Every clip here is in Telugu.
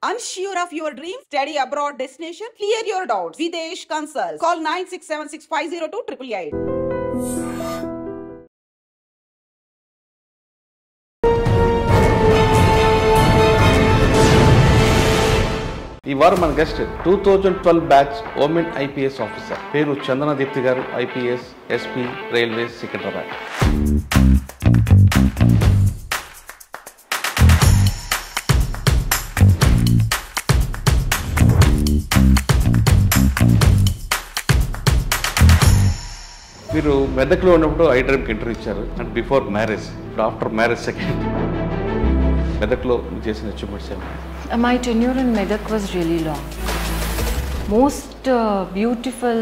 Unsure of your dream? Study abroad destination? Clear your doubts. Videsh Consult. Call 9676502888. ఈ వారం మన guest 2012 batch women IPS officer పేరు చందన దీప్తి గారు, ఐపీఎస్ ఎస్పీ రైల్వేస్ సికింద్రాబాద్. మీరు మెదక్లో ఉన్నప్పుడు ఐ డ్రీమ్కి ఇంటర్వ్యూ ఇచ్చారు అండ్ బిఫోర్ మ్యారేజ్, ఇప్పుడు ఆఫ్టర్ మ్యారేజ్ సెకండ్. మెదక్లో చేసిన అచీవ్మెంట్స్ ఏమైనా? My tenure in Medak was really long. Most beautiful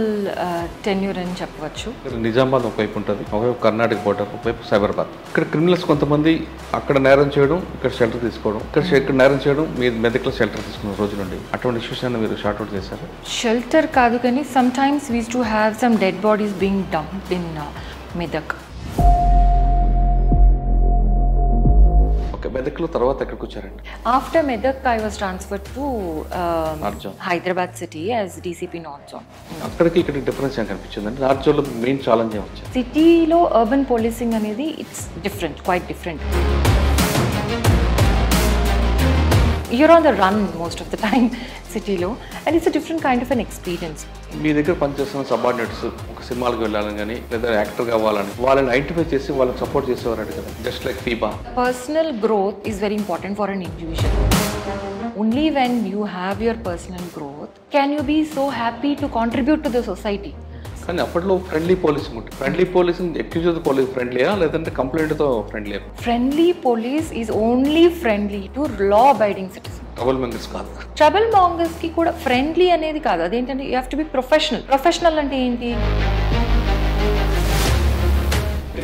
tenure అని చెప్పవచ్చు. నిజామాబాద్ ఒకవైపు ఉంటుంది, ఒకవైపు కర్ణాటక బోర్డర్, ఒకవైపు సైబరాబాద్. ఇక్కడ క్రిమినల్స్ కొంతమంది అక్కడ నేరం చేయడం, ఇక్కడ షెల్టర్ తీసుకోవడం, ఇక్కడ నేరం చేయడం, మీరు మెదక్లో షెల్టర్ తీసుకున్న రోజు నుండి అటువంటి ఇష్యూస్ అన్ని మీరు షార్ట్ అవుట్ చేశారు? షెల్టర్ కాదు కానీ sometimes we used to have some dead bodies being dumped in Medak. మెదక్లో తర్వాత ఎక్కడికి వచ్చారండి? After Medak, I was transferred to Hyderabad city as DCP North Zone. అక్కడికి ఇక్కడ డిఫరెన్స్ ఏం కనిపించిందండి? నార్త్ జోన్లో మెయిన్ ఛాలెంజ్ ఏం వచ్చింది? సిటీలో అర్బన్ పోలీసింగ్ అనేది it's different, quite different. You're on the run most of the time సిటీలో, and it's a different kind of an experience. మీ దగ్గర పనిచేస్తున్న సబార్డినేట్స్ ఒక సినిమాలకు వెళ్ళాలని కానీ లేదా యాక్టర్ కావాలని వాళ్ళని ఐడెంటిఫై చేసి వాళ్ళకి సపోర్ట్ చేసేవారంట కదా, just like FIBA. Personal growth is very important for an individual. Only when you have your personal growth can you be so happy to contribute to the society. కానీ అప్పట్లో ఫ్రెండ్లీ పోలీసింగ్ ఉంటుంది. ఫ్రెండ్లీ పోలీసింగ్ అక్యూజ్డ్ పోలీస్ ఫ్రెండ్లీయా లేదంటే కంప్లైంట్తో friendly? Friendly police is only friendly to law abiding citizen. Trouble mongers కాదు. ట్రబుల్ మాంగర్స్ కి కూడా ఫ్రెండ్లీ అనేది కాదు, అదేంటంటే you have to be professional. Professional అంటే ఏంటి?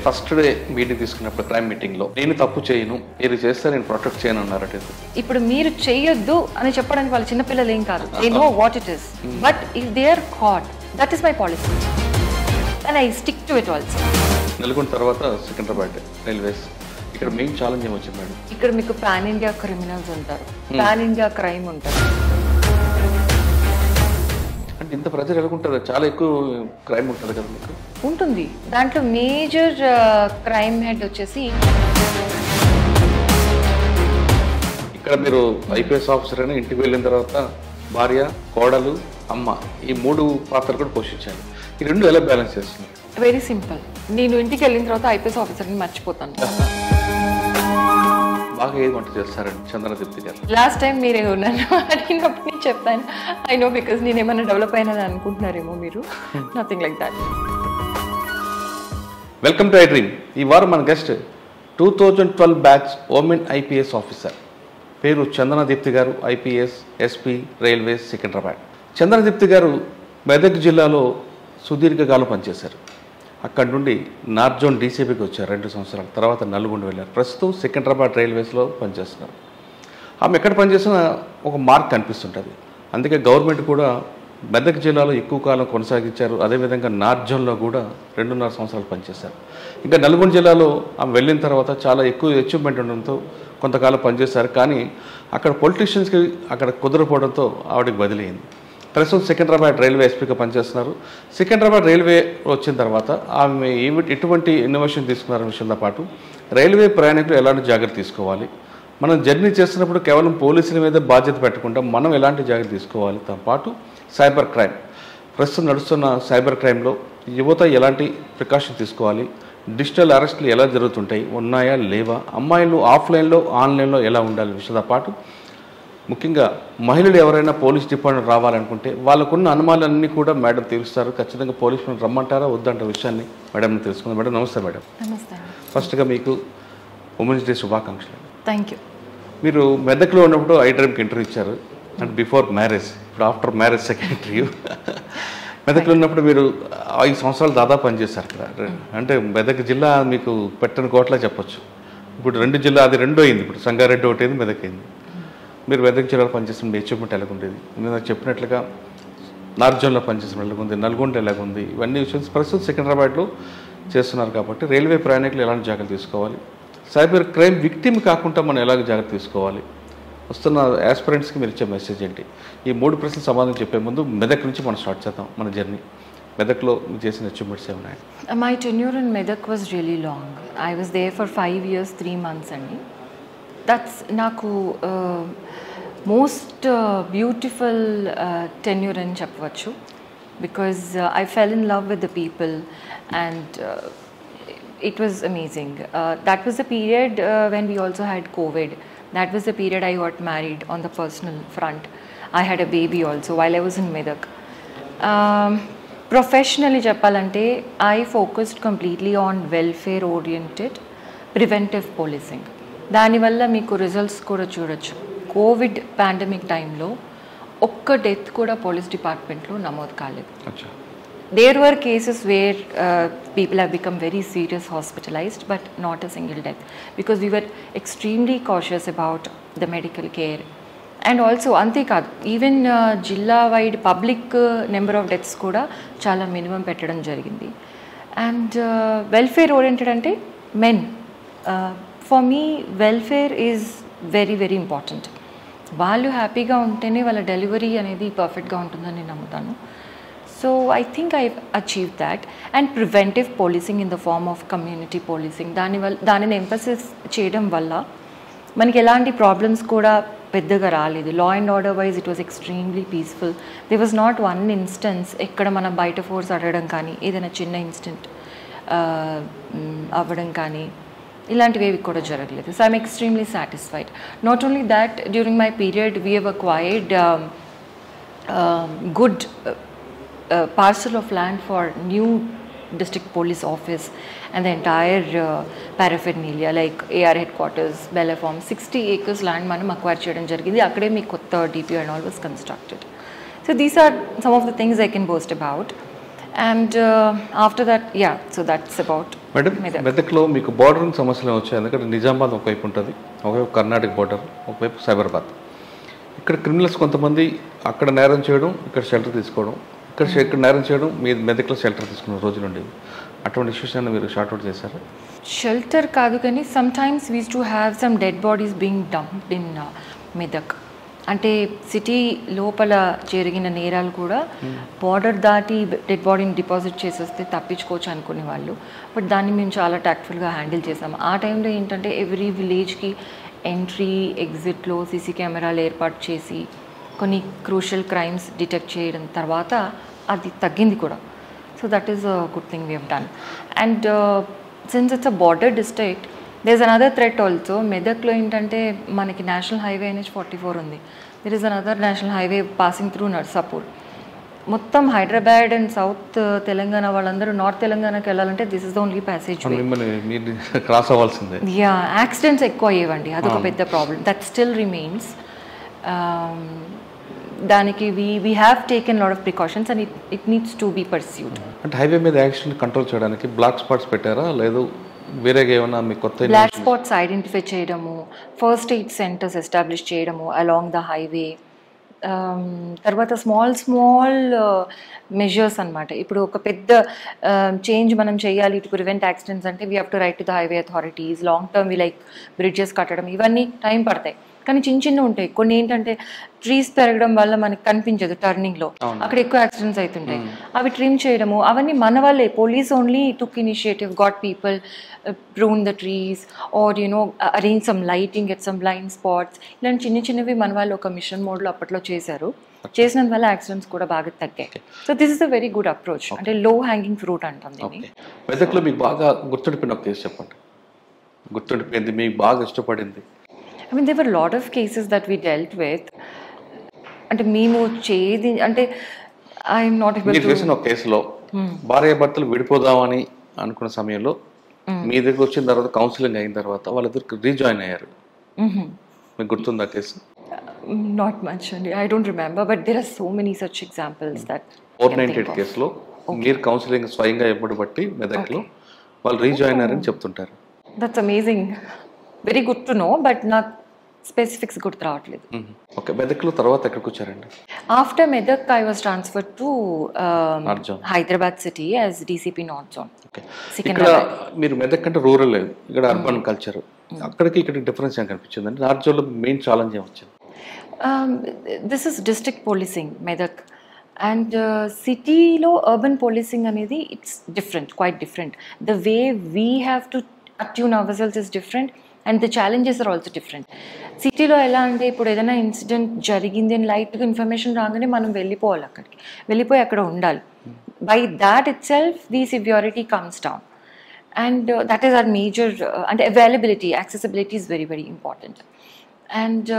ఫస్ట్ డే మీటింగ్ తీసుకున్నప్పుడు క్రైమ్ మీటింగ్ లో నేను తప్పు చేయను, మీరు చేస్తే నేను ప్రొటెక్ట్ చేయను అన్నారట. ఇప్పుడు మీరు చేయొద్దు అని చెప్పడానికి వాళ్ళు చిన్నపిల్లలు ఏం కాదు, they know what it is. But if they are caught, that is my policy and I stick to it also. Nalgonda తర్వాత సికింద్రాబాద్ రైల్వేస్, ఇక్కడ మెయిన్ ఛాలెంజ్ ఏమొచ్చింది మేడం? ఇక్కడ మీకు పాన్ ఇండియా క్రిమినల్స్ ఉంటారు, పాన్ ఇండియా క్రైమ్ ఉంటారు. అంటే ఇంత ప్రెజర్ ఎలాగుంటుంది? చాలా ఎక్కువ క్రైమ్ ఉంటుంది కదా మీకు? ఉంటుంది. దాంట్లో మేజర్ క్రైమ్ హెడ్ వచ్చేసి ఇక్కడ మీరు ఐపీఎస్ ఆఫీసర్ అని ఇంటికి వెళ్ళిన తర్వాత భార్య, కోడలు, అమ్మ ఈ మూడు పాత్రలు కూడా పోషించాలి. ఈ రెండు ఎలా బ్యాలెన్స్ చేస్తున్నారు? Very simple. నేను ఇంటికి వెళ్ళిన తర్వాత ఐపీఎస్ ఆఫీసర్ని మర్చిపోతాను. బాగా ఏది వంట చేస్తారండి చందన దీప్తి గారు? లాస్ట్ టైం మీరే నన్ను అడిగినప్పుడు నేను చెప్పాను, ఐ నో, బికాస్ నేను ఏమైనా డెవలప్ అయినా అనుకుంటున్నారేమో మీరు. Nothing like that. Welcome to I dream. ఈ వారం మన guest 2012 batch women IPS officer పేరు చందన దీప్తి గారు, ఐపీఎస్ ఎస్పీ రైల్వేస్ సికింద్రాబాద్. చందన దీప్తి గారు మెదక్ జిల్లాలో సుదీర్ఘకాలం పనిచేశారు. అక్కడి నుండి నార్త్ జోన్ డీసీపీకి వచ్చారు 2 సంవత్సరాలు. తర్వాత నల్గొండ వెళ్ళారు. ప్రస్తుతం సికింద్రాబాద్ రైల్వేస్లో పనిచేస్తున్నారు. ఆమె ఎక్కడ పనిచేసినా ఒక మార్క్ కనిపిస్తుంటుంది. అందుకే గవర్నమెంట్ కూడా మెదక్ జిల్లాలో ఎక్కువ కాలం కొనసాగించారు. అదేవిధంగా నార్త్ జోన్లో కూడా 2.5 సంవత్సరాలు పనిచేశారు. ఇంకా నల్గొండ జిల్లాలో ఆమె వెళ్ళిన తర్వాత చాలా ఎక్కువ అచీవ్మెంట్ ఉండడంతో కొంతకాలం పనిచేశారు. కానీ అక్కడ పొలిటీషియన్స్కి అక్కడ కుదరపోవడంతో ఆవిడకి బదిలీ అయింది. ప్రస్తుతం సికింద్రాబాద్ రైల్వే ఎస్పీగా పనిచేస్తున్నారు. సికింద్రాబాద్ రైల్వే వచ్చిన తర్వాత ఆమె ఎటువంటి ఇన్నోవేషన్ తీసుకున్నారనే విషయంతో పాటు రైల్వే ప్రయాణికులు ఎలాంటి జాగ్రత్త తీసుకోవాలి, మనం జర్నీ చేస్తున్నప్పుడు కేవలం పోలీసుల మీద బాధ్యత పెట్టకుండా మనం ఎలాంటి జాగ్రత్త తీసుకోవాలి, తో పాటు సైబర్ క్రైమ్, ప్రస్తుతం నడుస్తున్న సైబర్ క్రైమ్లో యువత ఎలాంటి ప్రికాషన్ తీసుకోవాలి, డిజిటల్ అరెస్టులు ఎలా జరుగుతుంటాయి, ఉన్నాయా లేవా, అమ్మాయిలు ఆఫ్లైన్లో ఆన్లైన్లో ఎలా ఉండాలి విషయంతో పాటు ముఖ్యంగా మహిళలు ఎవరైనా పోలీస్ డిపార్ట్మెంట్ రావాలనుకుంటే వాళ్ళకున్న అనుమానాలన్నీ కూడా మేడం తీరుస్తారు. ఖచ్చితంగా పోలీసులను రమ్మంటారా వద్దంట విషయాన్ని మేడంని తెలుసుకుందాం. మేడం నమస్తే. మేడం నమస్తే. ఫస్ట్గా మీకు ఉమెన్స్ డే శుభాకాంక్షలు. Thank you. మీరు మెదక్లో ఉన్నప్పుడు ఐ డ్రీమ్కి ఇంటర్వ్యూ ఇచ్చారు అండ్ బిఫోర్ మ్యారేజ్, ఇప్పుడు ఆఫ్టర్ మ్యారేజ్ సెకండ్ ఇంటర్వ్యూ. మెదక్లో ఉన్నప్పుడు మీరు 5 సంవత్సరాలు దాదాపు పనిచేశారు కదా. అంటే మెదక్ జిల్లా మీకు పెట్టని కోట్లా చెప్పొచ్చు. ఇప్పుడు 2 జిల్లా, అది 2 అయింది. ఇప్పుడు సంగారెడ్డి ఒకటి అయింది, మెదక్ అయింది. మీరు మెదక్ జిల్లాలో పనిచేసిన మీ అచీవ్మెంట్ ఎలాగుండేది? నేను చెప్పినట్లుగా నార్త్ జోన్లో పనిచేసిన ఎలాగుంది, నల్గొండ ఎలాగుంది, ఇవన్నీ విషయాలు ప్రస్తుతం సికింద్రాబాద్లో చేస్తున్నారు కాబట్టి రైల్వే ప్రయాణికులు ఎలాంటి జాగ్రత్తలు తీసుకోవాలి, సైబర్ క్రైమ్ విక్టిమ్ కాకుండా మనం ఎలాగ జాగ్రత్త తీసుకోవాలి, వస్తున్న యాస్పిరెంట్స్కి మీరు ఇచ్చే మెసేజ్ ఏంటి? ఈ 3 ప్రశ్నలు సమాధానం చెప్పే ముందు మెదక్ నుంచి మనం స్టార్ట్ చేద్దాం మన జర్నీ. మెదక్లో మీరు చేసిన అచీవ్మెంట్స్ ఏమున్నాయి? My tenure in Medak was really long. I was there for 5 years, 3 months అండి. That's నాకు most beautiful tenure అని చెప్పవచ్చు. Because I fell in love with the people and it was amazing. That was the period when we also had COVID. That was the period I got married on the personal front. I had a baby also while I was in Medak. Professionally చెప్పాలంటే I focused completely on welfare oriented preventive policing. దానివల్ల మీకు రిజల్ట్స్ కూడా చూడొచ్చు. కోవిడ్ పాండమిక్ టైంలో ఒక్క డెత్ కూడా పోలీస్ డిపార్ట్మెంట్లో నమోదు కాలేదు. There were cases where people have become very serious hospitalized, but not a single death, because we were extremely cautious about the medical care. And also ante kaadu, even jilla wide public number of deaths kuda chala minimum pettadam jarigindi. And welfare oriented ante men, for me welfare is very very important. వాళ్ళు హ్యాపీగా ఉంటేనే వాళ్ళ డెలివరీ అనేది పర్ఫెక్ట్గా ఉంటుందని నేను నమ్ముతాను. So I think I achieve that. And preventive policing in the form of community policing, దానిని ఎంఫసిస్ చేయడం వల్ల మనకి ఎలాంటి ప్రాబ్లమ్స్ కూడా పెద్దగా రాలేదు. Law and order wise it was extremely peaceful. There was not one instance ఎక్కడ మనం బయట ఫోర్స్ అడగడం కానీ ఏదైనా చిన్న ఇన్సిడెంట్ అవ్వడం కానీ ఇలాంటివి కూడా జరగలేదు. So I'm extremely satisfied. Not only that, during my period we have acquired good parcel of land for new district police office and the entire paraphernalia like AR headquarters, Bella Farm, 60 acres land manam acquire cheyadam jarigindi. Akkade mee kotta DPO and all was constructed. So these are some of the things I can boast about. And after that, yeah, so that's about Madam, మెదక్లో మీకు బోర్డరింగ్ సమస్యలు వచ్చాయి. ఎందుకంటే నిజామాబాద్ ఒకవైపు ఉంటుంది, ఒకవైపు కర్ణాటక బోర్డర్, ఒకవైపు సైబరాబాద్. ఇక్కడ క్రిమినల్స్ కొంతమంది అక్కడ నేరం చేయడం, ఇక్కడ షెల్టర్ తీసుకోవడం, ఇక్కడ నేరం చేయడం, మీ మెదక్లో షెల్టర్ తీసుకున్న రోజులు ఉండేవి. అటువంటి ఇష్యూస్ అన్న మీరు షార్ట్అవుట్ చేశారు? షెల్టర్ కాదు కానీ sometimes we use to have some dead bodies being dumped in Medak. అంటే సిటీ లోపల జరిగిన నేరాలు కూడా బార్డర్ దాటి డెడ్ బాడీని డిపాజిట్ చేసేస్తే తప్పించుకోవచ్చు అనుకునే వాళ్ళు. బట్ దాన్ని మేము చాలా టాక్ట్ఫుల్గా హ్యాండిల్ చేసాము. ఆ టైంలో ఏంటంటే ఎవ్రీ విలేజ్కి ఎంట్రీ ఎగ్జిట్లో సీసీ కెమెరాలు ఏర్పాటు చేసి కొన్ని క్రూషియల్ క్రైమ్స్ డిటెక్ట్ చేయడం తర్వాత అది తగ్గింది కూడా. So that is a good thing we have done. And since it's a border district, there is another threat also. మెదక్లో ఏంటంటే మనకి నేషనల్ హైవే NH-44 ఉంది. There is another national highway passing through Narsapur. మొత్తం హైదరాబాద్ అండ్ సౌత్ తెలంగాణ వాళ్ళందరూ నార్త్ తెలంగాణకి వెళ్ళాలంటే this is the only passage way. Cross అవ్వాల్సిందే. యా, యాక్సిడెంట్స్ ఎక్కువ అయ్యేవండి, అదొక పెద్ద ప్రాబ్లం. That still remains. దానికి we have taken lot of precautions and it needs to be pursued. అంటే హైవే మీద యాక్సిడెంట్ కంట్రోల్ చేయడానికి బ్లాక్ స్పాట్స్ పెట్టారా, లేదు వేరేగా ఏమన్నా మీకు కొత్త? బ్లాక్ స్పాట్స్ ఐడెంటిఫై చేయడము, ఫస్ట్ ఎయిడ్ సెంటర్స్ ఎస్టాబ్లిష్ చేయడము అలాంగ్ ద హైవే, తర్వాత స్మాల్ మెజర్స్ అనమాట. ఇప్పుడు ఒక పెద్ద చేంజ్ మనం చేయాలి టు ప్రివెంట్ యాక్సిడెంట్స్ అంటే we have to write to the highway authorities. Long term we like bridges కట్టడం, ఇవన్నీ టైం పడతాయి. కానీ చిన్న ఉంటాయి కొన్ని. ఏంటంటే ట్రీస్ పెరగడం వల్ల మనకి కనిపించదు టర్నింగ్లో, అక్కడ ఎక్కువ యాక్సిడెంట్స్ అవుతుంటాయి. అవి ట్రిమ్ చేయడము అవన్నీ మన వాళ్ళే. Police only took initiative, got people prune the trees or arrange some lighting at some blind spots. ఇలాంటి చిన్నవి మన వాళ్ళు ఒక మిషన్ మోడ్లో అప్పట్లో చేసినందు వల్ల యాక్సిడెంట్స్ కూడా బాగా తగ్గాయి. So this is a very good approach. అంటే లో హ్యాంగింగ్ ఫ్రూట్ అంటాం దీన్ని. మెదక్లో మీకు బాగా గుర్తుండిపోయిన ఒక కేసు చెప్పండి, గుర్తుండిపోయింది మీకు బాగా ఇష్టపడింది. I mean, there were a lot of cases that we dealt with. అంటే మేము అంటే ఐఎమ్ నాట్ ఏబుల్ టు. మీరు చేసిన ఒక కేసులో భార్యాభర్తలు విడిపోదామని అనుకున్న సమయంలో మీ దగ్గర వచ్చిన తర్వాత కౌన్సిలింగ్ అయిన తర్వాత వాళ్ళిద్దరు రీజాయిన్ అయ్యారు. మీకు గుర్తుందా కేసు? నాట్ మచ్ అండి, I don't remember, but there are so many such examples that. 498 కేసులో మీరు కౌన్సిలింగ్ స్వయంగా ఇవ్వబట్టి మెదక్లో వాళ్ళు రీజాయిన్ అయ్యారని చెప్తుంటారు. That's amazing, very good to know, but నాకు స్పెసిఫిక్స్ గుర్తు రావట్లేదు. ఓకే, మెదక్లో తర్వాత ఎక్కడికి వచ్చారండి? After Medak I was transferred to Hyderabad city as DCP north zone. ఇక్కడ మీరు మెదక్ అంటే రూరల్ లేదు, ఇక్కడ అర్బన్ కల్చర్. అక్కడికి ఇక్కడ డిఫరెన్స్ ఏం కనిపించింది అండి? నార్త్ జోన్లో మెయిన్ ఛాలెంజ్ ఏం వచ్చింది? This is district policing Medak and సిటీలో అర్బన్ పోలీసింగ్ అనేది it's different, quite different. The way we have to attune our selves is different and the challenges are also different. సిటీలో ఎలా అంటే ఇప్పుడు ఏదైనా ఇన్సిడెంట్ జరిగింది అని లైట్గా ఇన్ఫర్మేషన్ రాగానే మనం వెళ్ళిపోవాలి, అక్కడికి వెళ్ళిపోయి అక్కడ ఉండాలి. By that itself the severity comes down and that is our major. అంటే availability, accessibility is very very important and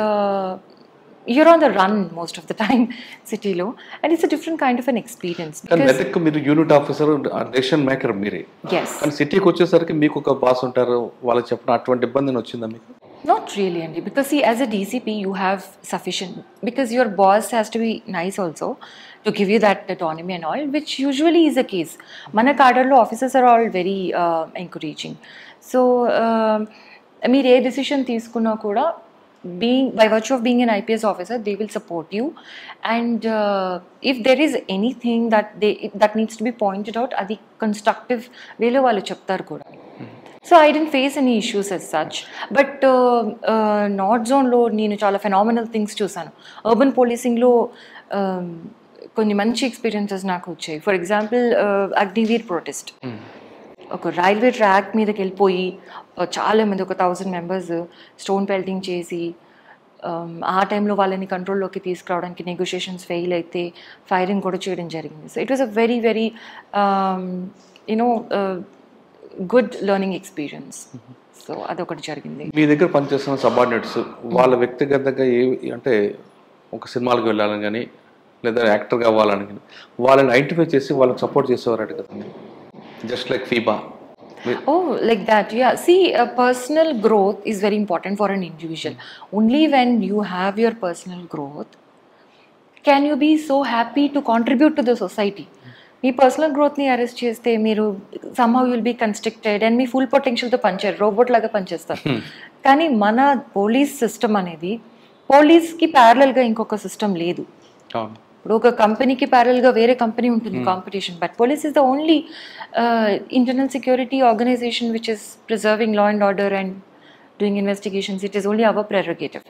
you're on the run most of the time సిటీలో and it's a different kind of an experience. కానీ మెదక్ మీరు యూనిట్ ఆఫీసర్, డెసిషన్ మేకర్ మీరే. Yes. కానీ సిటీకి వచ్చేసరికి మీకు ఒక బాస్ ఉంటారు, వాళ్ళకి చెప్పిన అటువంటి ఇబ్బంది వచ్చిందా మీకు? Not really, Andy, because see, as a DCP you have sufficient, because your boss has to be nice also to give you that autonomy and all, which usually is the case. Mana cadre officers are all very encouraging. So మీరు ఏ decision తీసుకున్నా కూడా by virtue of being an IPS officer, they will support you and if there is anything that needs to be pointed out, adi constructive way lo vallu cheptaru kuda. So I didn't face any issues as such, but north zone lo nenu chaala phenomenal things chusanu. Urban policing lo కొన్ని మంచి ఎక్స్పీరియన్సెస్ నాకు వచ్చాయి. ఫర్ ఎగ్జాంపుల్ అగ్నివీర్ ప్రొటెస్ట్, ఒక రైల్వే ట్రాక్ మీదకి వెళ్ళిపోయి చాలామంది, ఒక 1000 మెంబర్స్ స్టోన్ పెల్టింగ్ చేసి ఆ టైంలో వాళ్ళని కంట్రోల్లోకి తీసుకురావడానికి నెగోషియేషన్స్ ఫెయిల్ అయితే ఫైరింగ్ కూడా చేయడం జరిగింది. So it was a very very good learning experience. So అదొకటి జరిగింది. మీ దగ్గర పనిచేస్తున్న సబార్డినేట్స్ వాళ్ళ వ్యక్తిగతంగా అంటే ఒక సినిమాలకు వెళ్ళాలని కానీ లేదా యాక్టర్ కావాలని కానీ వాళ్ళని ఐడెంటిఫై చేసి వాళ్ళకి సపోర్ట్ చేసేవారట కదండి, just like FIBA. Oh, like that, yeah. See, personal growth is very important for an individual. Only when you have your personal growth can you be so happy to contribute to the society. మీ పర్సనల్ గ్రోత్ని అరెస్ట్ చేస్తే మీరు somehow you'll be constricted and మీ ఫుల్ పొటెన్షియల్తో పనిచేయరు, రోబోట్ లాగా పనిచేస్తారు. కానీ మన పోలీస్ సిస్టమ్ అనేది, పోలీస్కి ప్యారలల్గా ఇంకొక సిస్టమ్ లేదు. ఇప్పుడు ఒక కంపెనీకి ప్యారల్గా వేరే కంపెనీ ఉంటుంది competition, but police is the only internal security organisation which is preserving law and order and doing investigations. It is only our prerogative.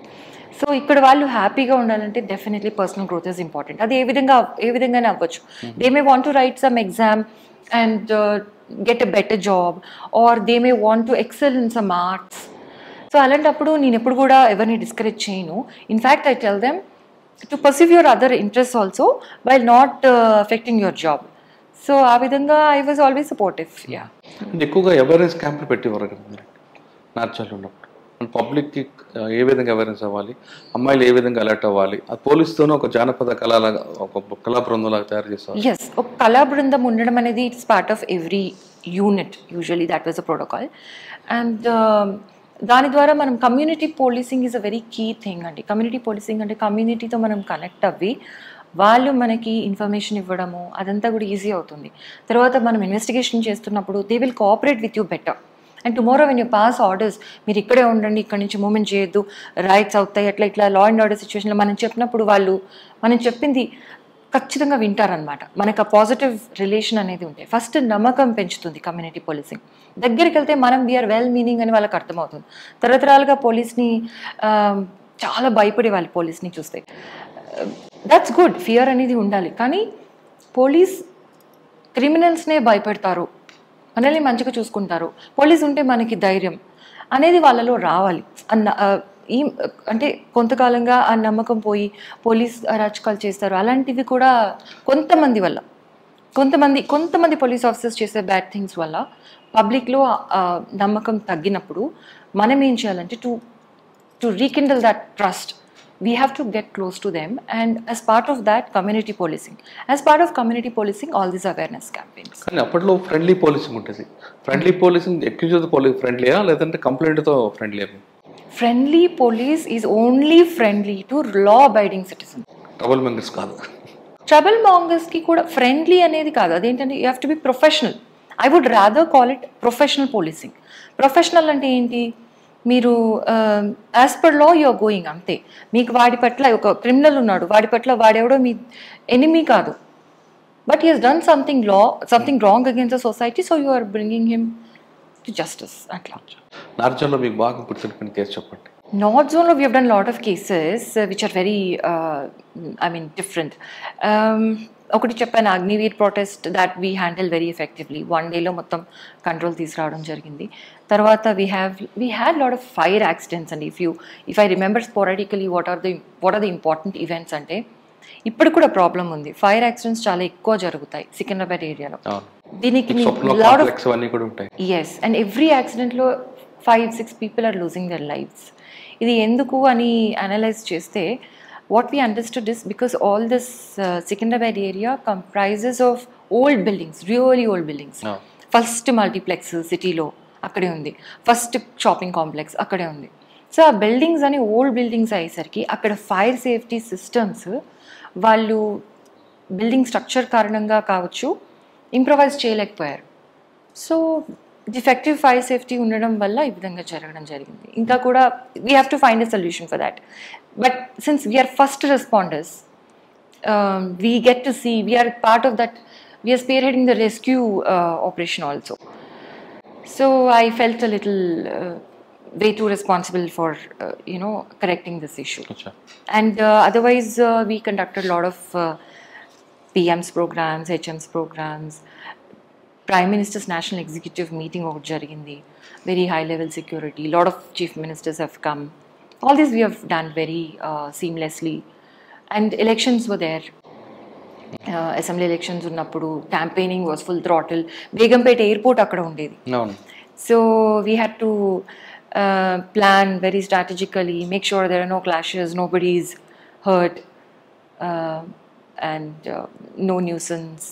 So ఇక్కడ వాళ్ళు హ్యాపీగా ఉండాలంటే definitely personal growth is important. అది ఏ విధంగానే అవ్వచ్చు. They may want to write some exam and get a better job, or they may want to excel in some arts. So అలాంటప్పుడు నేను ఎప్పుడు కూడా ఎవరిని డిస్కరేజ్ చేయను. In fact I tell them to pursue your other interests also while not affecting your job. So ఆ విధంగా I was always supportive. Yeah. ఎక్కువగా అవేర్నెస్ క్యాంపులు పెట్టేవారు కదా నార్చల్ ఉన్నప్పుడు, పబ్లిక్కి ఏ విధంగా అవేర్నెస్ అవ్వాలి, అమ్మాయిలు ఏ విధంగా అలర్ట్ అవ్వాలి, ఆ పోలీస్తోనే ఒక జానపద కళలాగా, ఒక కళా బృందంలాగా తయారు చేస్తారు. ఎస్, ఒక కళా బృందం ఉండడం అనేది it's part of every unit. Usually that was a protocol and దాని ద్వారా మనం community policing is a very key thing అండి. కమ్యూనిటీ పోలీసింగ్ అంటే కమ్యూనిటీతో మనం కనెక్ట్ అవ్వి వాళ్ళు మనకి ఇన్ఫర్మేషన్ ఇవ్వడము అదంతా కూడా ఈజీ అవుతుంది. తర్వాత మనం ఇన్వెస్టిగేషన్ చేస్తున్నప్పుడు they will cooperate with you better. And tomorrow when you pass orders, మీరు ఇక్కడే ఉండండి, ఇక్కడ నుంచి మూవ్మెంట్ చేయొద్దు, రైట్స్ అవుతాయి, ఇట్లా లా అండ్ ఆర్డర్ సిచ్యువేషన్లో మనం చెప్పినప్పుడు వాళ్ళు మనం చెప్పింది ఖచ్చితంగా వింటారనమాట. మనకు ఆ పాజిటివ్ రిలేషన్ అనేది ఉంటాయి. ఫస్ట్ నమ్మకం పెంచుతుంది కమ్యూనిటీ పోలీసింగ్. దగ్గరికి వెళ్తే మనం వీఆర్ వెల్ మీనింగ్ అని వాళ్ళకి అర్థమవుతుంది. తరతరాలుగా పోలీస్ని చాలా భయపడే వాళ్ళు పోలీస్ని చూస్తే. దట్స్ గుడ్, ఫియర్ అనేది ఉండాలి. కానీ పోలీస్ క్రిమినల్స్నే భయపెడతారు, మనల్ని మంచిగా చూసుకుంటారు, పోలీస్ ఉంటే మనకి ధైర్యం అనేది వాళ్ళలో రావాలి అన్న అంటే కొంతకాలంగా ఆ నమ్మకం పోయి పోలీస్ అరాచకాలు చేస్తారు. అలాంటివి కూడా కొంతమంది వల్ల, కొంతమంది పోలీస్ ఆఫీసర్స్ చేసే బ్యాడ్ థింగ్స్ వల్ల పబ్లిక్లో నమ్మకం తగ్గినప్పుడు మనం ఏం చేయాలంటే to rekindle that trust, we have to get close to them, and as part of that community policing all these awareness campaigns. కానీ అప్పట్లో ఫ్రెండ్లీ పోలీసింగ్ ఉంటుంది. ఫ్రెండ్లీ పోలీసింగ్ అక్యూజ్డ్ పోలీస్ ఫ్రెండ్లీయా లేదంటే కంప్లైంట్తో ఫ్రెండ్లీయా? Friendly police is only friendly to law abiding citizens. Trouble mongers కాదు. ట్రబుల్ మాంగర్స్కి కూడా ఫ్రెండ్లీ అనేది కాదు. అదేంటంటే you have to be professional. I would rather call it professional policing. Professional అంటే ఏంటి, మీరు as per law you're going అంతే. మీకు వాడి పట్ల ఒక క్రిమినల్ ఉన్నాడు, వాడి పట్ల వాడెవడో మీ ఎనిమీ కాదు, but he has done something wrong against the society, so you are bringing him to justice. అట్లా. నార్జన్లో మీకు బాగా గుర్తుండిపోయిన కేసు చెప్పండి. North Zone, we have done a lot of cases which are very, different. ఒకటి చెప్పాను, Agniveer protest that we handle very effectively. 1 డేలో మొత్తం కంట్రోల్ తీసుకురావడం జరిగింది. తర్వాత we had lot of fire accidents అండి. If I remember sporadically what are the important events అంటే, ఇప్పుడు కూడా ప్రాబ్లం ఉంది. ఫైర్ యాక్సిడెంట్స్ చాలా ఎక్కువ జరుగుతాయి సికింద్రాబాద్ ఏరియాలో. దీనికి ఎస్, అండ్ ఎవ్రీ యాక్సిడెంట్లో 5-6 people are losing their lives. ఇది ఎందుకు అని అనలైజ్ చేస్తే what we understood is because all this Secunderabad area comprises of old buildings, really old buildings. First multiplex city lo akkade undi, first shopping complex akkade undi. So ఆ buildings ani old buildings అయ్యేసరికి అక్కడ ఫైర్ సేఫ్టీ సిస్టమ్స్ వాళ్ళు బిల్డింగ్ స్ట్రక్చర్ కారణంగా కావచ్చు ఇంప్రొవైజ్ చేయలేకపోయారు. సో డిఫెక్టివ్ ఫైర్ సేఫ్టీ ఉండడం వల్ల ఈ విధంగా జరగడం జరిగింది. ఇంకా కూడా we have to find a solution for that. But since we are first responders, we get to see, we are part of that, we are spearheading the rescue operation also. So I felt a little way too responsible for, correcting this issue. Achha. And otherwise, we conducted a lot of PM's programs, HM's programs, Prime Minister's National Executive Meeting over jarigindi, very high level security, a lot of chief ministers have come. All this we have done very seamlessly, and elections were there. Assembly elections unnappudu campaigning was full throttle. Begumpet airport akkada undedi. No. So we had to plan very strategically, make sure there are no clashes, nobody is hurt, and no nuisance.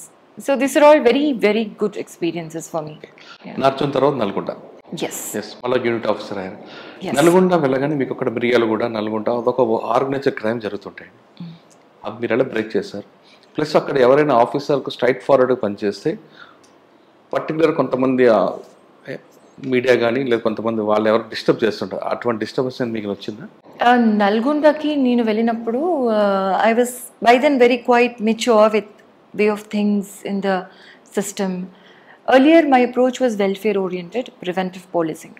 So these are all very, very good experiences for me. Narchon tarvata Nalgonda. Yes. మళ్ళీ యూనిట్ ఆఫీసర్ అయ్యారు. నల్గొండ వెళ్ళగానే మీకు అక్కడ మిర్యాలగూడ, నల్గొండ అదొక ఆర్గనైజ్డ్ క్రైమ్ జరుగుతుంటాయి. అది మీరు ఎలా బ్రేక్ చేశారు? ప్లస్ అక్కడ ఎవరైనా ఆఫీసర్కు స్ట్రైట్ ఫార్వర్డ్ పనిచేస్తే పర్టికులర్ కొంతమంది మీడియా కానీ లేదా కొంతమంది వాళ్ళు ఎవరు డిస్టర్బ్ చేస్తుంటారు, అటువంటి డిస్టర్బెన్స్ మీకు వచ్చిందా? నల్గొండకి నేను వెళ్ళినప్పుడు I was by then very quite mature with way of things in the system. Earlier, my approach was welfare-oriented, preventive policing.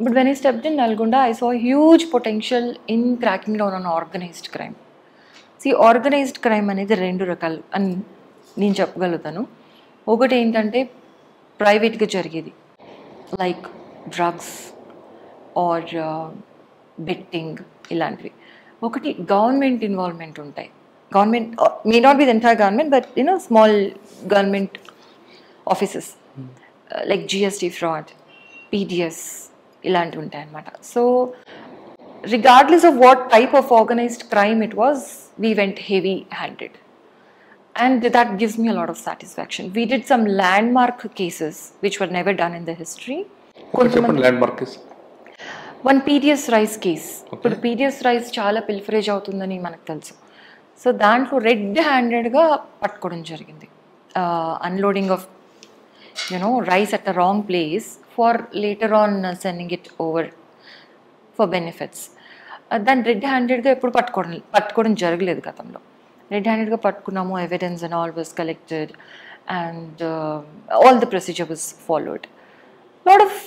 But when I stepped in Nalgonda, I saw huge potential in cracking down on organized crime. See, organized crime అనేది 2 రకాలు అని నేను చెప్పగలుగుతాను. ఒకటి ఏంటంటే ప్రైవేట్గా జరిగేది, లైక్ డ్రగ్స్ ఆర్ బెట్టింగ్ ఇలాంటివి. ఒకటి గవర్నమెంట్ ఇన్వాల్వ్మెంట్ ఉంటాయి. Government may not be the entire government, but small government offices like GST fraud, PDS ఇలాంటివి ఉంటాయి అన్నమాట. So regardless of what type of organised crime it was, we went heavy handed, and that gives me a lot of satisfaction. We did some land mark cases which were never done in the history. One PDS rice case. ఇప్పుడు పీడిఎస్ రైస్ చాలా పిల్ఫరేజ్ అవుతుందని మనకు తెలుసు. సో దాంట్లో రెడ్ హ్యాండెడ్గా పట్టుకోవడం జరిగింది. Unloading of rice at the wrong place for later on sending it over for benefits. దాన్ని రెడ్ హ్యాండెడ్గా ఎప్పుడు పట్టుకోవడం జరగలేదు గతంలో. రెడ్ హ్యాండెడ్గా పట్టుకున్నాము, evidence and all was collected, and all the procedure was followed. Lot of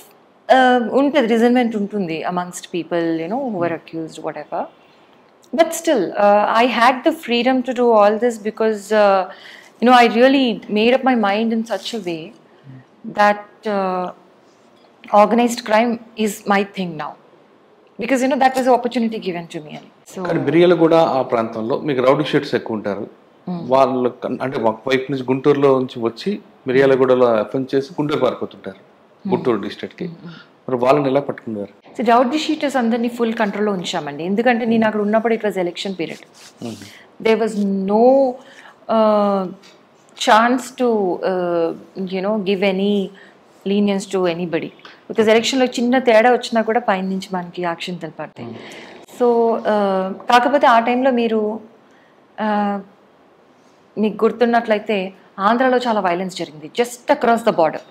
ఉంటుంది, రిజన్మెంట్ ఉంటుంది amongst people who are accused, whatever. But still I had the freedom to do all this because I really made up my mind in such a way that organized crime is my thing now, because that was an opportunity given to me. So Miryalaguda ఆ ప్రాంతంలో మీకు రౌడీ షీట్స్ ఎక్కువ ఉంటారు. వాళ్ళు అంటే ఒక వైపు నుంచి గుంటూరులో నుంచి వచ్చి మిర్యాలగూడలో అఫెన్స్ చేసి గుంటూరు పారిపోతుంటారు, గుంటూరు డిస్ట్రిక్ట్కి. మరి వాళ్ళని ఎలా పట్టుకున్నారు? రౌడీ షీటర్స్ అందరినీ ఫుల్ కంట్రోల్లో ఉంచామండి. ఎందుకంటే నేను అక్కడ ఉన్నప్పుడు it was election period. There was no chance to give any lenience to anybody, because election లో చిన్న తేడా వచ్చినా కూడా పైన నుంచి మనకి యాక్షన్ తెలిపడతాయి. సో కాకపోతే ఆ టైంలో మీకు గుర్తున్నట్లయితే ఆంధ్రాలో చాలా వైలెన్స్ జరిగింది, just across the border.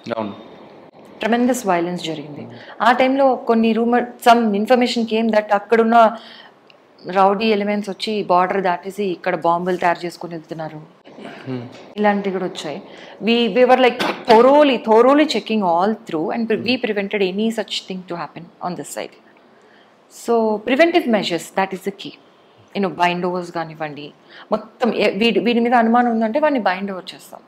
Tremendous violence జరిగింది. ఆ టైంలో కొన్ని సమ్ ఇన్ఫర్మేషన్ కేమ్ దట్ అక్కడున్న రౌడీ ఎలిమెంట్స్ వచ్చి బార్డర్ దాటేసి ఇక్కడ బాంబులు తయారు చేసుకుని వెళ్తున్నారు, ఇలాంటివి కూడా వచ్చాయి. we were like thoroughly checking all through, and we prevented any such thing to happen on this side. So preventive measures, that is the key. Bind overs కానివ్వండి, మొత్తం వీడి మీద అనుమానం ఉందంటే వాడిని బైండ్ ఓవర్ చేస్తాం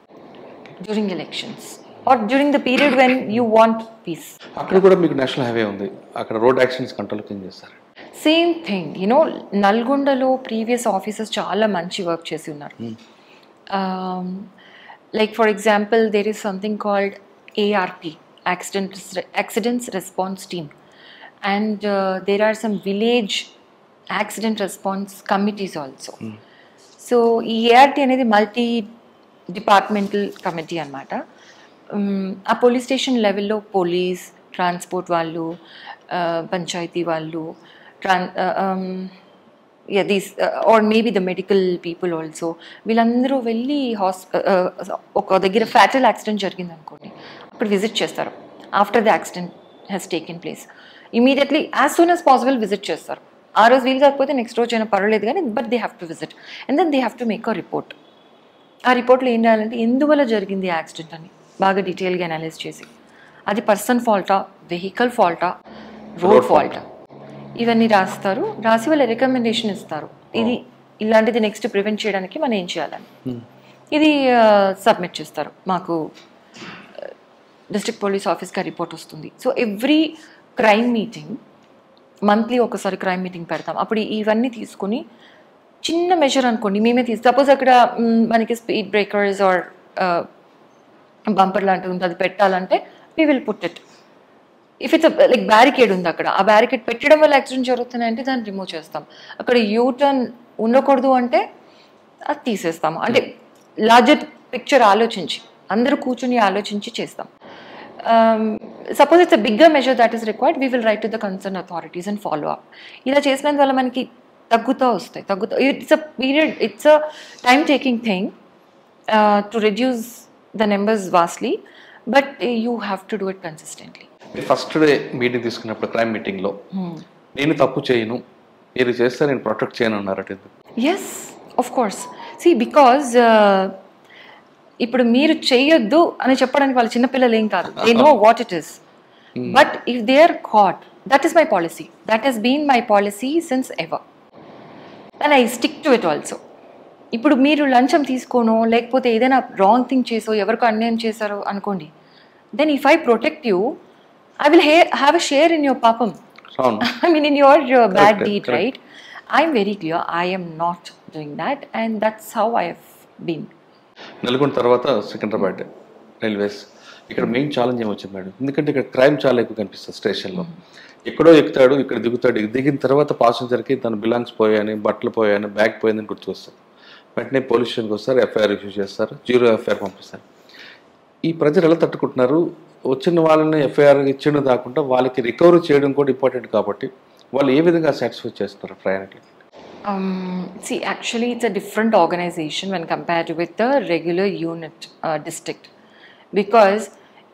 during elections or during the period when you want peace. అక్కడ కూడా మీకు నేషనల్ హైవే ఉంది, అక్కడ రోడ్ యాక్సిడెంట్స్ కంట్రోల్ కింద చేస్తారు. సేమ్ థింగ్, నల్గొండలో ప్రీవియస్ ఆఫీసర్స్ చాలా మంచి వర్క్ చేసి ఉన్నారు. Like for example, there is something called ARP, accidents response team, and there are some village accident response committees also. So ఈ ART అనేది మల్టీ డిపార్ట్మెంటల్ కమిటీ అనమాట. ఆ పోలీస్ స్టేషన్ లెవెల్లో పోలీస్, ట్రాన్స్పోర్ట్ వాళ్ళు, పంచాయతీ వాళ్ళు, these are maybe the medical people also, వీళ్ళందరూ వెళ్ళి ఒక దగ్గర ఫ్యాటల్ యాక్సిడెంట్ జరిగింది అనుకోండి, అక్కడ విజిట్ చేస్తారు. After the accident has taken place immediately as soon as possible visit చేస్తారు. ఆ రోజు వీలు కాకపోతే నెక్స్ట్ రోజు అయినా పర్వాలేదు కానీ, but they have to visit and then they have to make a report. ఆ రిపోర్ట్లో ఏం చేయాలంటే ఎందువల్ల జరిగింది యాక్సిడెంట్ అని బాగా డీటెయిల్గా అనలైజ్ చేసి, అది పర్సన్ ఫాల్టా, వెహికల్ ఫాల్టా, రోడ్ ఫాల్టా, ఇవన్నీ రాస్తారు. రాసి వాళ్ళ రికమెండేషన్ ఇస్తారు, ఇది ఇలాంటిది నెక్స్ట్ ప్రివెంట్ చేయడానికి మనం ఏం చేయాలని. ఇది సబ్మిట్ చేస్తారు మాకు, డిస్ట్రిక్ట్ పోలీస్ ఆఫీస్కి రిపోర్ట్ వస్తుంది. So every crime meeting, monthly ఒకసారి క్రైమ్ మీటింగ్ పెడతాం. అప్పుడు ఇవన్నీ తీసుకుని చిన్న మెజర్ అనుకోండి మేమే సపోజ్ అక్కడ మనకి స్పీడ్ బ్రేకర్స్ ఆర్ బంపర్ లాంటిది ఉంది, అది పెట్టాలంటే we will put it. If it's like barricade ఉంది అక్కడ, ఆ బ్యారికేడ్ పెట్టడం వల్ల యాక్సిడెంట్ జరుగుతున్నాయంటే దాన్ని రిమూవ్ చేస్తాం. అక్కడ యూటర్న్ ఉండకూడదు అంటే అది తీసేస్తాము. అంటే లార్జర్ పిక్చర్ ఆలోచించి, అందరూ కూర్చుని ఆలోచించి చేస్తాం. Suppose it's a bigger measure that is required, we will write to the concern authorities and follow up. ఇలా చేసినందువల్ల మనకి తగ్గుతూ వస్తాయి. It's a period, it's a time taking thing to reduce the numbers vastly, but you have to do it consistently. First day meeting తీసుకున్నప్పుడు క్రైమ్ మీటింగ్లో నేను తప్పు చేయను, మీరు చేస్తే నేను ప్రొటెక్ట్ చేయను అన్నారట. Yes, of course. See because ఇప్పుడు మీరు చేయొద్దు అని చెప్పడానికి వాళ్ళ చిన్నపిల్లలు ఏం కాదు, they know what it is. But if they are caught, that is my policy, that has been my policy since ever and I stick to it also. ఇప్పుడు మీరు లంచం తీసుకోనో లేకపోతే ఏదైనా రాంగ్ థింగ్ చేసో ఎవరికో అన్యాయం చేశారో అనుకోండి, then if I protect you, I will have a share in your papam. I mean, in your bad deed, right? I'm very clear. I am not doing that, and that's how I have been. Nalgonda తర్వాత సికింద్రాబాద్ రైల్వేస్, ఇక్కడ మెయిన్ ఛాలెంజ్ ఏమొచ్చింది మేడం? ఎందుకంటే ఇక్కడ క్రైమ్ చాలా ఎక్కువ కనిపిస్తుంది స్టేషన్లో. ఎక్కడో ఎక్కుతాడు, ఇక్కడ దిగుతాడు, దిగిన తర్వాత పాసెంజర్కి తన బిలాంగ్స్ పోయాయని, బట్టలు పోయాయని, బ్యాగ్ పోయిందని గుర్తుకొస్తారు. వెంటనే పోలీస్ స్టేషన్కి వస్తారు, FIR ఇష్యూ చేస్తారు, 0 FIR పంపిస్తారు. ఈ ప్రజలు ఎలా తట్టుకుంటున్నారు? వచ్చిన వాళ్ళని FIR ఇచ్చిన కాకుండా వాళ్ళకి రికవరీ చేయడం కూడా ఇంపార్టెంట్ కాబట్టి వాళ్ళు ఏ విధంగా సాటిస్ఫై చేస్తున్నారు ప్రయాణికులు? See, actually it's a different organization when compared with the regular unit district, because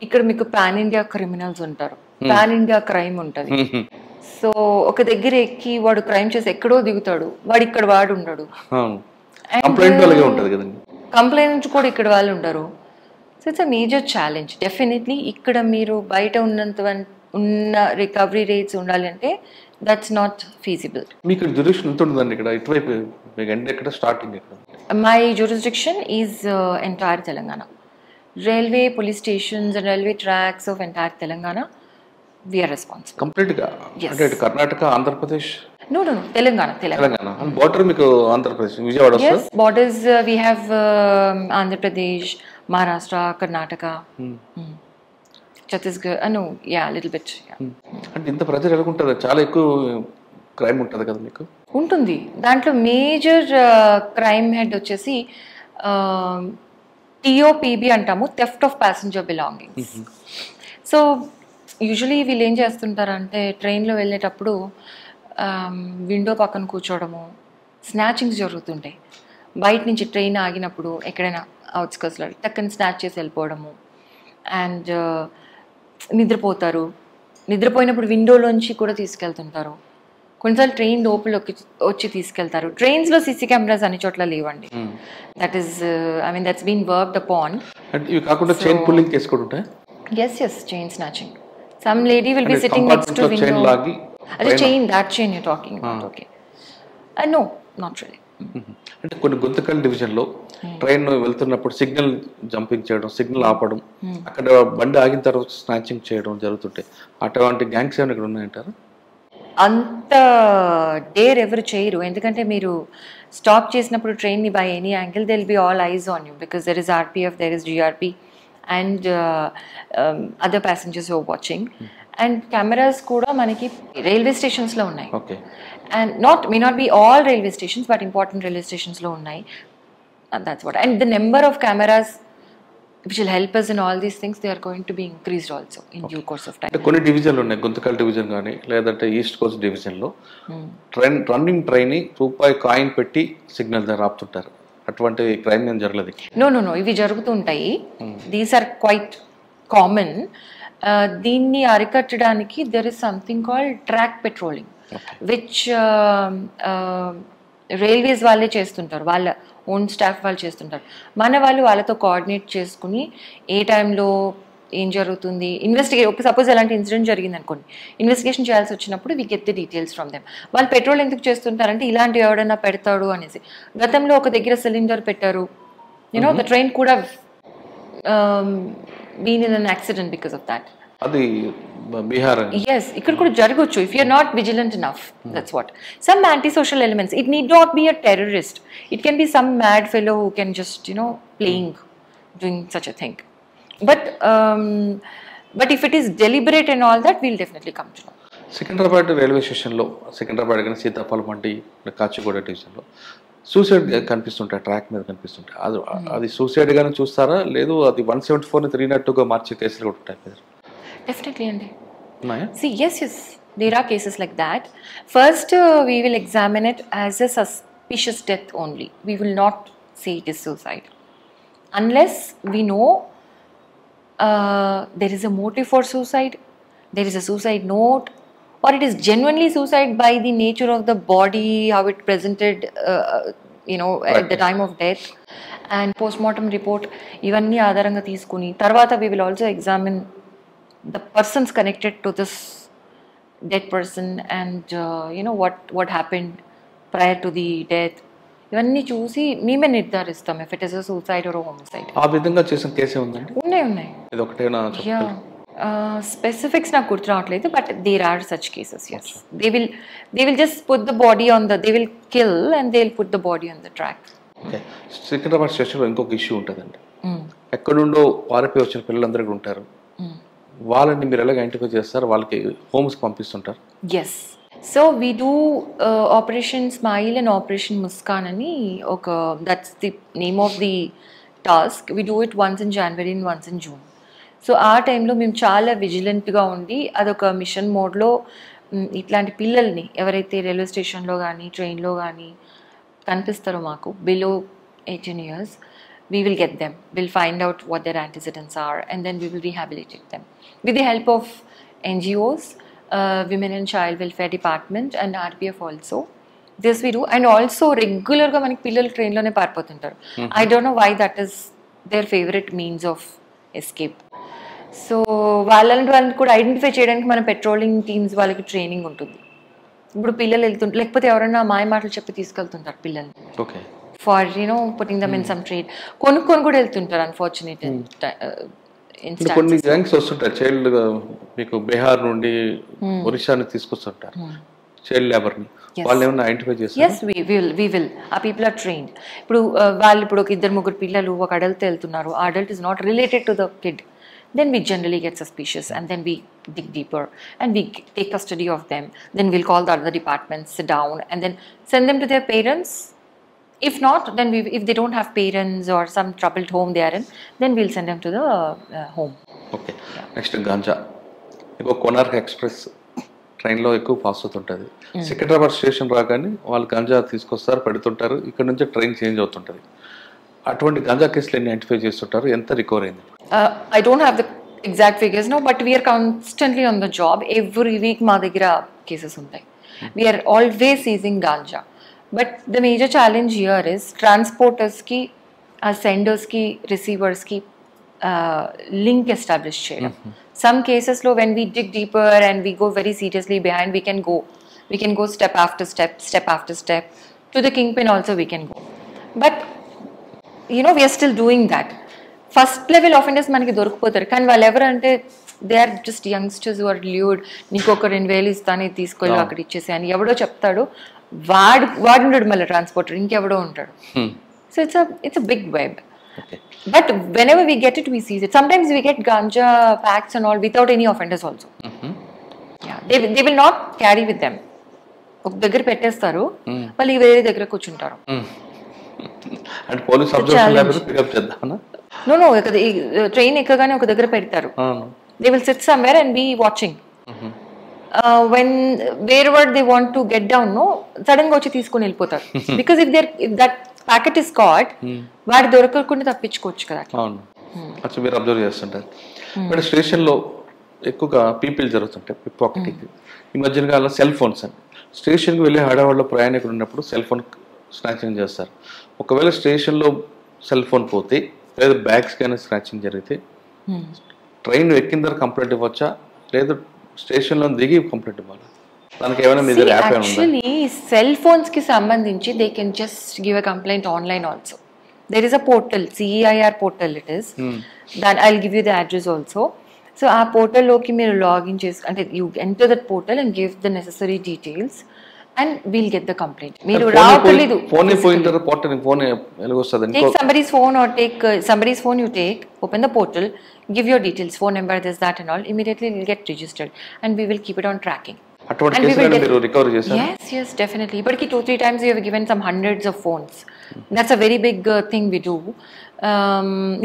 ఇక్కడ మీకు పాన్ ఇండియా క్రిమినల్స్ ఉంటారు, పాన్ ఇండియా క్రైమ్ ఉంటుంది. సో ఒక దగ్గర ఎక్కి వాడు క్రైమ్ చేసి ఎక్కడో దిగుతాడు, వాడు ఇక్కడ వాడు ఉండడు, కంప్లైంట్ కూడా ఇక్కడ వాళ్ళు ఉండరు. So it's a major challenge definitely. ఇక్కడ మీరు బయట ఉన్న రికవరీ రేట్స్ ఉండాలి అంటే దట్స్ నాట్ ఫీజిబుల్. మీకు జ్యూరిడిక్షన్ ఎంత ఉంటుందండి ఇక్కడ? ఇటువైపు మీకు అంటే ఇక్కడ స్టార్టింగ్ ఎక్కడ? My jurisdiction is entire Telangana. Railway, police stations and railway tracks of entire Telangana we are responsible కంప్లీట్గా. అంటే కర్ణాటక, ఆంధ్రప్రదేశ్? No, తెలంగాణ. బోర్డర్ మీకు ఆంధ్రప్రదేశ్, విజయవాడ వస్తుంది? Yes, borders we have Andhra Pradesh, Maharashtra, Karnataka, Chhattisgarh. No, yeah, little bit. అంటే ఇంత ప్రజలు ఎలా ఉంటుంది? చాలా ఎక్కువ క్రైమ్ ఉంటుంది కదా మీకు? ఉంటుంది. దాంట్లో మేజర్ క్రైమ్ హెడ్ వచ్చేసి TOPB అంటాము, theft off passenger belongings. So usually వీళ్ళు ఏం చేస్తుంటారంటే ట్రైన్లో వెళ్ళేటప్పుడు విండో పక్కన కూర్చోవడము, స్నాచింగ్స్ జరుగుతుంటాయి. బయట నుంచి ట్రైన్ ఆగినప్పుడు ఎక్కడైనా అవుట్స్కర్ట్స్లో టక్కని స్నాచ్ చేసి వెళ్ళిపోవడము, అండ్ నిద్రపోతారు. నిద్రపోయినప్పుడు విండోలోంచి కూడా తీసుకెళ్తుంటారు. కొన్నిసార్లు ట్రైన్ లోపలికి వచ్చి తీసుకెళ్తారు. ట్రైన్స్లో CC కెమెరాస్ అన్ని చోట్ల లేవండి. That is that's been worked upon. ఇవి కాకుండా చైన్ పుల్లింగ్ కేసు కూడా ఉంటాయి? Yes, chain snatching. Some lady will be sitting next to window. అదే chain, that chain you talking about. Okay, no not really. అంటే కొన్ని గుంతకల్ డివిజన్లో ట్రైన్ వెళ్తున్నప్పుడు సిగ్నల్ జంపింగ్ చేయడం, సిగ్నల్ ఆపడం, అక్కడ బండి ఆగిన తర్వాత స్నాచింగ్ చేయడం జరుగుతుంటాయి. అటువంటి గ్యాంగ్స్ ఏమైనా ఇక్కడ ఉన్నాయంటారా? అంత డేర్ ఎవరు చేయరు, ఎందుకంటే మీరు స్టాప్ చేసినప్పుడు ట్రైన్ని by any angle they'll be all eyes on you, because there is RPF, there is GRP and other passengers who are watching. And cameras కూడా మనకి రైల్వే స్టేషన్స్లో ఉన్నాయి. Okay. And may not be all railway stations, but important railway stations lo unnai, and that's what. And the number of cameras which will help us in all these things, they are going to be increased also in due course of time. అంటే కొన్ని డివిజన్లు ఉన్నాయి, గుంతకల్ డివిజన్ కానీ లేదంటే ఈస్ట్ కోస్ట్ డివిజన్లో రన్నింగ్ ట్రైన్ రూపాయి కాయిన్ పెట్టి సిగ్నల్ దగ్గర ఆపుతుంటారు. అటువంటి క్రైమ్ ఏం జరగలేదు? నో ఇవి జరుగుతుంటాయి. These are quite common. దీన్ని అరికట్టడానికి there is something called track patrolling, which railways వాళ్ళే చేస్తుంటారు, వాళ్ళ ఓన్ స్టాఫ్ వాళ్ళు చేస్తుంటారు. మన వాళ్ళు వాళ్ళతో కోఆర్డినేట్ చేసుకుని ఏ టైంలో ఏం జరుగుతుంది ఒక సపోజ్ అలాంటి ఇన్సిడెంట్ జరిగింది అనుకోండి, ఇన్వెస్టిగేషన్ చేయాల్సి వచ్చినప్పుడు we get the details from them. వాళ్ళు పెట్రోల్ ఎందుకు చేస్తుంటారంటే ఇలాంటి ఎవడన్నా పెడతాడు అనేసి. గతంలో ఒక దగ్గర సిలిండర్ పెట్టారు, యూనో ద ట్రైన్ కూడా been in an accident because of that. అది బీహార్. Yes, ఇక్కడ కూడా జరగచ్చు if you're not vigilant enough. That's what. Some antisocial elements. It need not be a terrorist. It can be some mad fellow who can just, playing, doing such a thing. But if it is deliberate and all that, we'll definitely come to know. Secunderabad railway స్టేషన్లో, సికింద్రాబాద్ కానీ సీతాఫలం మండి, కాచిగూడ డివిజన్లో సూసైడ్ కనిపిస్తుంటాయి, ట్రాక్ మీద కనిపిస్తుంటాయి. అది సూసైడ్గానే చూస్తారా, లేదు అది 174ని 302గా మార్చే కేసులు కూడా ఉంటాయి? Definitely, Andy. See, yes, there are cases like that. First, we will examine it as a suspicious death only. We will not say it is suicide. Unless we know there is a motive for suicide, there is a suicide note, or it is genuinely suicide by the nature of the body, how it presented, at the time of death, and postmortem report. Ivanni ఆధారంగా తీసుకుని తర్వాత we will also examine the persons connected to this dead person and what happened prior to the death. ఇవన్నీ చూసి మేమే నిర్ధారిస్తాం if it is a suicide or a homicide. ఆ విధంగా చేసిన కేసే ఉందండి? ఉన్నాయి. ఇది ఒకటేనా? స్పెసిఫిక్స్ నాకు గుర్తు రావట్లేదు, but there are such cases. yes, they will just put the body on they will kill and they will put the body on the track. Okay. Secunderabad స్టేషన్లో ఇంకొక ఇష్యూ ఉంటుందండి. ఎక్కడి నుండో పారిపోయి వచ్చిన పిల్లలందరూ ఉంటారు, వాళ్ళని మీరు ఎలాగ ఐడెంటిఫై చేస్తారు? వాళ్ళకి హోమ్స్కి పంపిస్తుంటారు? Yes. So we do operation smile and operation Muskaan అని that's the name of the task. We do it once in January and once in June. So ఆ టైంలో మేము చాలా విజిలెంట్గా ఉండి అదొక మిషన్ మోడ్లో ఇట్లాంటి పిల్లల్ని ఎవరైతే రైల్వే స్టేషన్లో కానీ ట్రైన్లో కానీ కనిపిస్తారో మాకు below 18 years, we will get them. We'll find out what their antecedents are and then we will rehabilitate them. With the help of NGOs, Women and Child Welfare Department and RPF also. This we do. And also regularly manaki pillalu train lone paaripotuntaru. I don't know why that is their favorite means of escape. So వాళ్ళని కూడా ఐడెంటిఫై చేయడానికి మన పెట్రోలింగ్ టీమ్స్ వాళ్ళకి ట్రైనింగ్ ఉంటుంది. ఇప్పుడు పిల్లలు వెళ్తుంటారు, లేకపోతే ఎవరైనా మాయ మాటలు చెప్పి తీసుకెళ్తుంటారు పిల్లల్ని. Okay. For putting them in some trade. కొనుక్కొని కూడా వెళ్తుంటారు అన్ఫార్చునేట్ ఇన్స్టాన్సెస్. కొన్ని గ్యాంగ్స్ వస్తుంటారు చైల్డ్, మీకు బీహార్ నుండి ఒరిస్సాని తీసుకొస్తుంటారు చైల్డ్ లేబర్ని. వాళ్ళు ఏమన్నా ఐడెంటిఫై చేస్తారు? yes, we will. ఆ పీపుల్ ఆర్ ట్రైన్డ్. ఇప్పుడు వాళ్ళు ఒక 2-3 పిల్లలు ఒక అడల్ట్ వెళ్తున్నారు, ఆ adult is not related to the kid, then we generally get suspicious and then we dig deeper and we take custody of them. Then we'll call the other departments, sit down and then send them to their parents. If not, then if they don't have parents or some troubled home they are in, then we'll send them to the home. Okay. Next, ganja. ఇంకో కోనార్క్ ఎక్స్ప్రెస్ ట్రైన్లో ఎక్కువ పాస్ అవుతుంటుంది. సికింద్రాబాద్ స్టేషన్ రాగానే వాళ్ళు గంజా తీసుకొస్తారు, పెడుతుంటారు, ఇక్కడ నుంచి ట్రైన్ చేంజ్ అవుతుంటుంది. అటువంటి గంజా కేసులు ఎన్ని ఐడెంటిఫై చేస్తుంటారు, ఎంత రికవర్ అయింది? I don't have the exact figures now, but we are constantly on the job. Every week మా దగ్గర కేసెస్ ఉంటాయి. We are always seizing ganja. But the major challenge here is transporters ki, senders ki, receivers ki link establish చేయడం. Some cases lo when we dig deeper and we go very seriously behind, we can go step after step to the kingpin also we can go. But we are still doing that. First level offenders manaki dorukpotaru kan vallu evaru ante they are just youngsters who are lured. నీకు ఒక 2000 ఇస్తాను తీసుకెళ్ళి అక్కడ ఇచ్చేసి అని ఎవడో చెప్తాడు, వాడుంటాడు మళ్ళీ ట్రాన్స్పోర్టర్ ఇంకెవడో ఉంటాడు. So it's a big web. But whenever we get it, we seize it. Sometimes we get ganja packs and all without any offenders also. Yeah, they will not carry with them. ఒక దగ్గర పెట్టేస్తారు, మళ్ళీ వేరే దగ్గర కూర్చుంటారు. అంటే పోలీస్ అబ్జర్వేషన్ లేకపోతే పికప్ చేద్దామనా? No, ట్రైన్ ఎక్కగానే ఒక దగ్గర పెడతారు. They will sit somewhere and be watching. When wherever they want to get down, sudden గా వచ్చి తీసుకొని వెళ్ళిపోతారు. Because if that packet is caught, వాడు దొరకకుండా తప్పించుకోవచ్చు కదా. అవును, అచ్చా మీరు అబ్జర్వ్ చేస్తుంటారు. బట్ స్టేషన్లో ఎక్కువగా పీపుల్ జరుగుతుంటాయి పిక్ పాకెటింగ్. ఈ మధ్యన కాలంలో సెల్ ఫోన్స్ అని స్టేషన్కి వెళ్ళి హడావాళ్ళలో ప్రయాణికులు ఉన్నప్పుడు సెల్ ఫోన్ స్నాచింగ్ చేస్తారు. ఒకవేళ స్టేషన్లో సెల్ ఫోన్ పోతే లేదా బ్యాగ్స్ కానీ స్నాచింగ్ జరిగితే ట్రైన్ ఎక్కిన తర్వాత కంప్లైంట్ ఇవ్వచ్చా, లేదా స్టేషన్లో దిగి కంప్లైంట్ ఇవ్వాలి? దానికి ఏమైనా మీ దగ్గర యాప్ ఉందా? యాక్చువల్లీ సెల్ ఫోన్స్ కి సంబంధించి they can just give a complaint online also. There is a portal, CEIR portal it is. Then I will give you the address also. So ఆ పోర్టల్లోకి మీరు లాగిన్ చేసి అంటే you enter that portal and give the necessary details and we'll get the complaint. మీరు రావట్లేదు, ఫోన్ పోయింటారు, పోర్టల్ ఫోన్ ఎలాగొస్తుంది? Take somebody's phone or take somebody's phone you take, open the portal, give your details, phone number, this, that and all. Immediately it will get registered and we will keep it on tracking. అటువంటి కేసులను మీరు రికవర్ చేశారా? Yes, definitely. ఇప్పటికి 2-3 times we have given some hundreds of phones. That's a very big thing we do.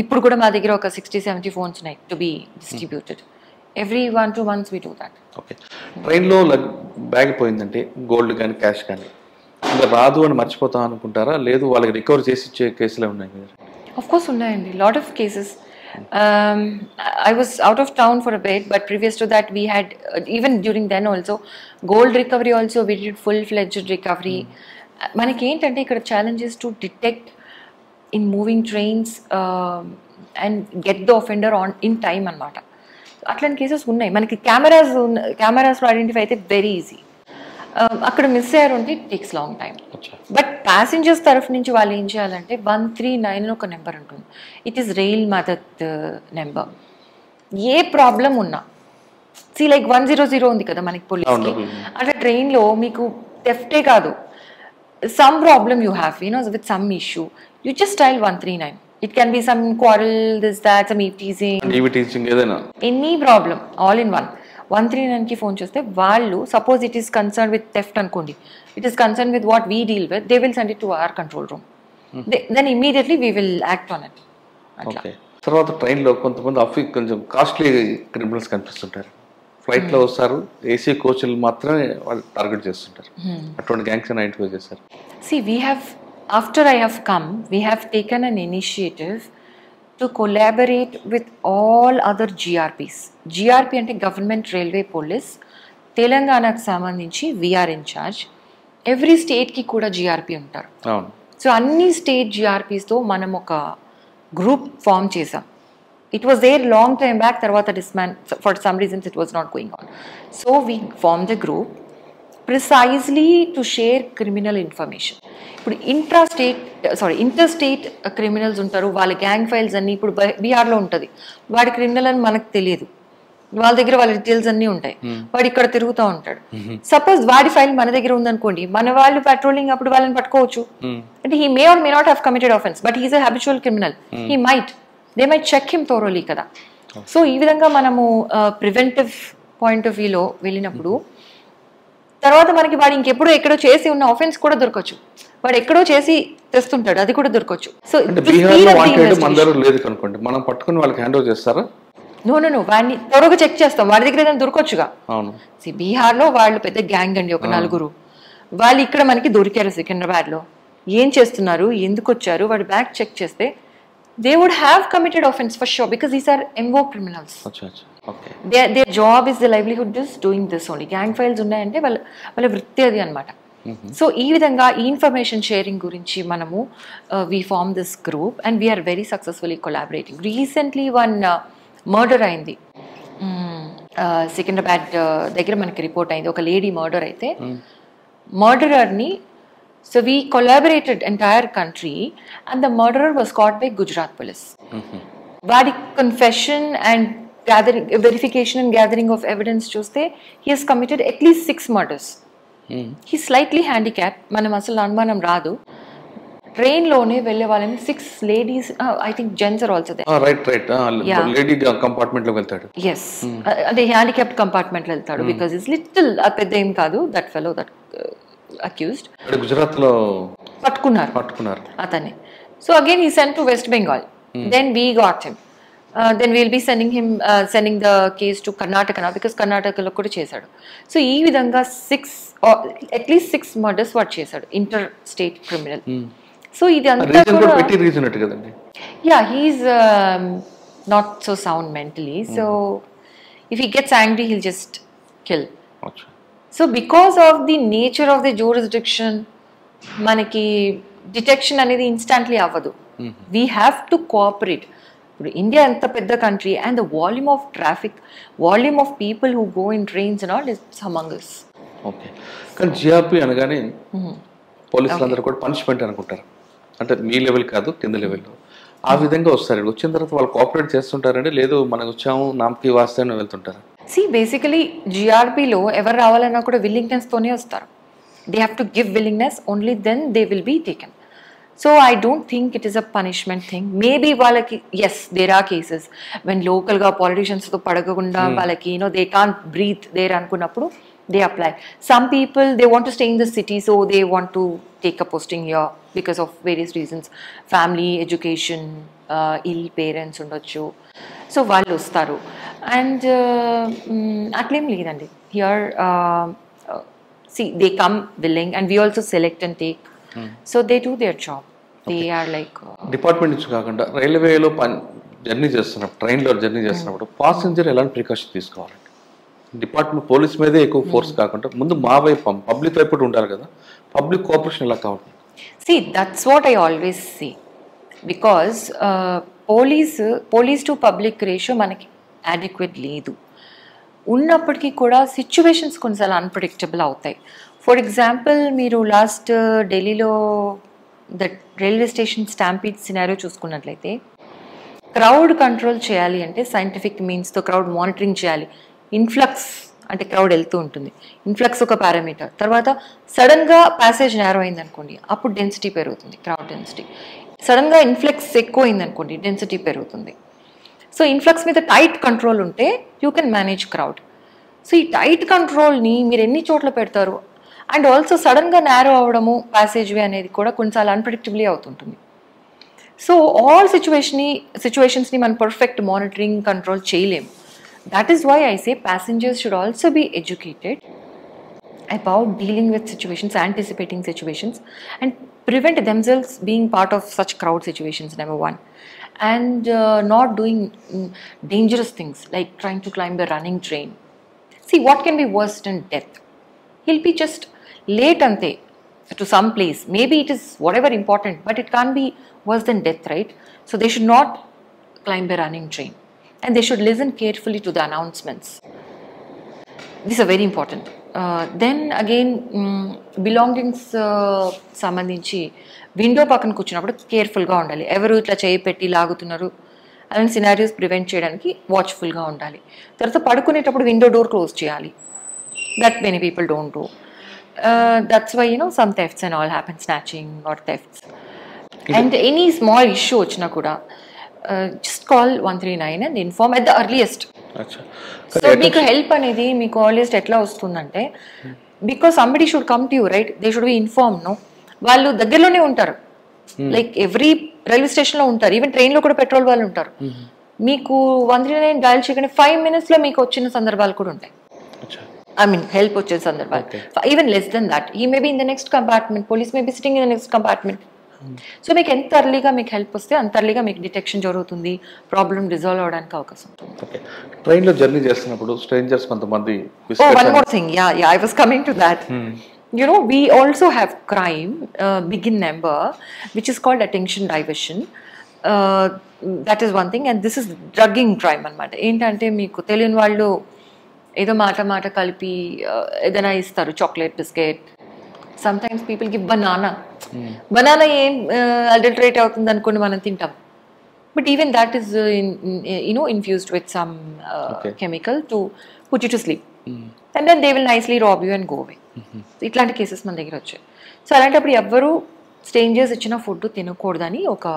ఇప్పుడు కూడా మా దగ్గర ఒక 60-70 phones ఉన్నాయి to be distributed. Every 1-2 months we do that. Okay. ట్రైన్లో బ్యాగ్ పోయిందంటే గోల్డ్ కానీ క్యాష్ కానీ ఇంకా రాదు అని మర్చిపోతాం అనుకుంటారా, లేదు వాళ్ళకి రికవర్ చేసి ఇచ్చే కేసులే ఉన్నాయి? Of course ఉన్నాయండి, lot of cases. I was out of town for a bit, but previous to that we had even during then also gold recovery also we did full-fledged recovery. మనకి ఏంటంటే ఇక్కడ challenges to detect in moving trains and get the offender on in time అన్నమాట. అట్లాంటి కేసెస్ ఉన్నాయి మనకి. కెమెరాస్లో ఐడెంటిఫై అయితే వెరీ ఈజీ. అక్కడ మిస్ అయ్యారు అంటే it takes long time. But passengers తరఫు నుంచి వాళ్ళు ఏం చేయాలంటే 139 అని ఒక నెంబర్ ఉంటుంది. It is rail Madad number. ఏ ప్రాబ్లం ఉన్నా లైక్ 100 ఉంది కదా మనకి పోలీస్కి, అంటే ట్రైన్లో మీకు థెఫ్టే కాదు, some problem you have with some issue, you just dial 139. It can be some quarrel, this, that, some eve teasing, any problem, all in one. 139 ki phone cheste vallu, suppose it is concerned with theft ankondi, it is concerned with what we deal with, they will send it to our control room. Then immediately we will act on it. Okay. తర్వాత ట్రైన్లో కొంతమంది కొంచెం కాస్ట్లీ క్రిమినల్స్ కనిపిస్తుంటారు. ఫ్లైట్లో వస్తారు, ఏసీ కోచ్లు మాత్రమే వాళ్ళు టార్గెట్ చేస్తుంటారు. అటువంటి గ్యాంగ్స్ ఐడెంటిఫై చేస్తారు. See, after I have come, we have taken an initiative to collaborate with all other GRPs. GRP ante Government Railway Police. తెలంగాణకు సంబంధించి we are in charge. Every state ki kuda GRP ఉంటారు. So అన్ని స్టేట్ GRPs తో మనం ఒక గ్రూప్ ఫామ్ చేసాం. It was there long time back, తర్వాత for some reasons it was not going on. So we formed a group precisely to share criminal information. ఇప్పుడు ఇంటర్స్టేట్ క్రిమినల్స్ ఉంటారు, వాళ్ళ గ్యాంగ్ ఫైల్స్ అన్నీ ఇప్పుడు బీహార్లో ఉంటుంది, వాడి క్రిమినల్ అని మనకు తెలియదు, వాళ్ళ దగ్గర వాళ్ళ డీటెయిల్స్ అన్నీ ఉంటాయి, వాడు ఇక్కడ తిరుగుతూ ఉంటాడు. సపోజ్ వాడి ఫైల్ మన దగ్గర ఉందనుకోండి, మన వాళ్ళు పెట్రోలింగ్ అప్పుడు వాళ్ళని పట్టుకోవచ్చు. అంటే he may or may not have committed offence, but he's a habitual criminal, they might check him thoroughly కదా. సో ఈ విధంగా మనము ప్రివెంటివ్ పాయింట్ ఆఫ్ వ్యూలో వెళ్ళినప్పుడు తర్వాత మనకి వాడు ఇంకెప్పుడో ఎక్కడో చేసి ఉన్న ఆఫెన్స్ కూడా దొరకచ్చు, వాడు ఎక్కడో చేసి తెస్తుంటాడు, అది కూడా దొరకచ్చు. సో మనం పట్టుకుని వాళ్ళకి హ్యాండ్ ఓవర్ చేస్తారా? నో వాడిని త్వరగా చెక్ చేస్తాం, వాడి దగ్గర ఏదైనా దొరకచ్చుగా. బీహార్లో వాళ్ళు పెద్ద గ్యాంగ్ అండి, ఒక 4. వాళ్ళు ఇక్కడ మనకి దొరికారు సికింద్రాబాద్లో. ఏం చేస్తున్నారు, ఎందుకు వచ్చారు, వాడి బ్యాగ్ చెక్ చేస్తే they would have committed offense for sure, because these are MO criminals. Okay. Their job is, the livelihood is doing this only. Gang files ఉన్నాయంటే వాళ్ళ వృత్తి అది అనమాట. సో ఈ విధంగా ఈ ఇన్ఫర్మేషన్ షేరింగ్ గురించి మనము we form this group and we are very successfully collaborating. Recently one murder అయింది సికింద్రాబాద్ దగ్గర మనకి రిపోర్ట్ అయింది, ఒక లేడీ మర్డర్ అయితే మర్డరర్ని, so we collaborated entire country and the murderer was caught by Gujarat police. వాడి confession and gathering, verification and gathering of evidence చూస్తే he has committed at least 6 murders. He slightly handicap, మనం అసలు అనుమానం రాదు. ట్రైన్లోనే వెళ్ళే వాళ్ళని 6 ladies, I think gents are also there. Lady కంపార్ట్మెంట్లో వెళ్తాడు. ఎస్, అంటే హ్యాండిక్యాప్డ్ కంపార్ట్మెంట్లో వెళ్తాడు బికాజ్ ఇట్స్ లిటిల్, పెద్ద ఏం కాదు. దట్ ఫెలో, దట్ అక్యూజ్డ్ గుజరాత్లో పట్టుకున్నారు అతన్ని. So again he sent to West Bengal. Then we got him. Then we'll be sending the case to Karnataka నా, బికాస్ కర్ణాటకలో కూడా చేశాడు. సో ఈ విధంగా అట్లీస్ట్ 6 మర్డర్స్ వాడు చేశాడు, ఇంటర్ స్టేట్ క్రిమినల్. సో ఇది అంతా కూడా yeah, he's not so sound mentally. So if he gets angry he'll just kill. So because of the nature of the jurisdiction మనకి డిటెక్షన్ అనేది ఇన్స్టాంట్లీ అవ్వదు. We have to cooperate. ఇప్పుడు ఇండియా ఎంత పెద్ద country and the volume of traffic, volume of people who go in trains and all it's among us. Okay, కానీ జిఆర్పి అనగానే పోలీసులు అందరూ కూడా పనిష్మెంట్ అనుకుంటారు, అంటే మీ లెవెల్ కాదు కింద లెవెల్లో. ఆ విధంగా వస్తారు, వచ్చిన తర్వాత వాళ్ళు కోఆపరేట్ చేస్తుంటారండి, లేదు మనకు వచ్చాము నామకి వాస్తే వెళ్తుంటారు. సి బేసికలీ జిఆర్పిలో ఎవరు రావాలన్నా కూడా విల్లింగ్నెస్తోనే వస్తారు. They have to give willingness, only then they will be taken. So I don't think it is a punishment thing. Maybe వాళ్ళకి, yes, there are cases when local గా politicians తో పడకుండా వాళ్ళకి they can't breathe there అనుకున్నప్పుడు they apply. Some people, they want to stay in the city, so they want to take a posting here because of various reasons, family, education, ill parents ఉండొచ్చు. సో వాళ్ళు వస్తారు అండ్ అట్లేం లేదండి. Here see, they come willing and we also select and take. So they do their job. They are like department నుంచి కాకుండా రైల్వేలో జర్నీ చేస్తున్నప్పుడు, ట్రైన్లో జర్నీ చేస్తున్నప్పుడు పాసెంజర్ ఎలాంటి ప్రికాషన్ తీసుకోవాలండి? డిపార్ట్మెంట్ పోలీస్ మీదే ఎక్కువ ఫోర్స్ కాకుండా ముందు మా వైపు పబ్లిక్ వైపు ఉండాలి కదా, పబ్లిక్ కోఆపరేషన్ ఎలా కావాలి? See, that's what I always say, because police to public ratio మనకి adequate లేదు. ఉన్నప్పటికీ కూడా సిచ్యువేషన్స్ కొన్నిసార్లు అన్ప్రెడిక్టబుల్ అవుతాయి. ఫర్ ఎగ్జాంపుల్, మీరు లాస్ట్ ఢిల్లీలో that railway station stampede scenario చూసుకున్నట్లయితే, క్రౌడ్ కంట్రోల్ చేయాలి అంటే సైంటిఫిక్ మీన్స్తో క్రౌడ్ మానిటరింగ్ చేయాలి. ఇన్ఫ్లక్స్ అంటే క్రౌడ్ వెళ్తూ ఉంటుంది, ఇన్ఫ్లక్స్ ఒక పారామీటర్. తర్వాత సడన్గా ప్యాసేజ్ నేరో అయింది అనుకోండి, అప్పుడు డెన్సిటీ పెరుగుతుంది, క్రౌడ్ డెన్సిటీ. సడన్గా ఇన్ఫ్లక్స్ ఎక్కువ అయింది అనుకోండి, డెన్సిటీ పెరుగుతుంది. సో ఇన్ఫ్లక్స్ మీద టైట్ కంట్రోల్ ఉంటే you can manage crowd. So ఈ టైట్ కంట్రోల్ని మీరు ఎన్ని చోట్ల పెడతారు? అండ్ ఆల్సో సడన్గా నేరో అవ్వడము ప్యాసేజ్ వే అనేది కూడా కొన్నిసార్లు అన్ప్రెడిక్టబుల్లీ అవుతుంటుంది. సో ఆల్ సిచ్యువేషన్స్ని మనం పర్ఫెక్ట్ మానిటరింగ్ కంట్రోల్ చేయలేము. That is why I say passengers should also be educated about dealing with situations, anticipating situations, and prevent themselves being part of such crowd situations, number one. And not doing dangerous things like trying to climb a running train. See, what can be worse than death? He'll be just late ante to some place. Maybe it is whatever important, but it can't be worse than death, right? So they should not climb a running train. And they should listen carefully to the announcements. These are very important. Then again, belongings సంబంధించి విండో పక్కన కూర్చున్నప్పుడు కేర్ఫుల్గా ఉండాలి. ఎవరు ఇట్లా చేయి పెట్టి లాగుతున్నారు అలాంటి సినారియోస్ ప్రివెంట్ చేయడానికి వాచ్ఫుల్గా ఉండాలి. తర్వాత పడుకునేటప్పుడు విండో డోర్ క్లోజ్ చేయాలి. That many people don't do. That's why some thefts and all happen, snatching or thefts. And any small issue వచ్చినా కూడా just call 139 and inform at the earliest. So మీకు హెల్ప్ అనేది మీకు earliest ఎట్లా వస్తుందంటే, because somebody should come to you, right? They should be informed, no? వాళ్ళు దగ్గరలోనే ఉంటారు, లైక్ ఎవ్రీ రైల్వే స్టేషన్లో ఉంటారు, ఈవెన్ ట్రైన్లో కూడా పెట్రోల్ వాళ్ళు ఉంటారు. మీకు 139 డయల్ చేయగానే 5 minutes లో మీకు వచ్చిన సందర్భాలు కూడా ఉంటాయి. I mean, help వచ్చే సందర్భాలు. Even less than that, he may be in the next compartment, police may be sitting in the next compartment. So మీకు ఎంత అర్లీగా మీకు హెల్ప్ వస్తే అంత అర్లీగా మీకు డిటెక్షన్ జరుగుతుంది, ప్రాబ్లం రిజాల్వ్ అవడానికి అవకాశం ఉంటుంది. ఓకే, ట్రైన్లో జర్నీ చేస్తున్నప్పుడు స్ట్రేంజర్స్ కొంతమంది. One more thing, I was coming to that. We also have crime, big in number, which is called attention diversion. That is one thing, and this is drugging crime అన్నమాట. ఏంటంటే మీకు తెలియని వాళ్ళు ఏదో మాట కలిపి ఏదైనా ఇస్తారు, chocolate biscuit. Some times people give banana. Banana ఏం అడల్టరేట్ అవుతుంది అనుకోండి, మనం తింటాం. But even that is, infused with some chemical to put you to sleep. And then they will nicely rob you and go away. ఇట్లాంటి కేసెస్ మన దగ్గర వచ్చాయి. సో అలాంటప్పుడు ఎవ్వరూ స్ట్రేంజర్స్ ఇచ్చిన ఫుడ్ తినకూడదని ఒక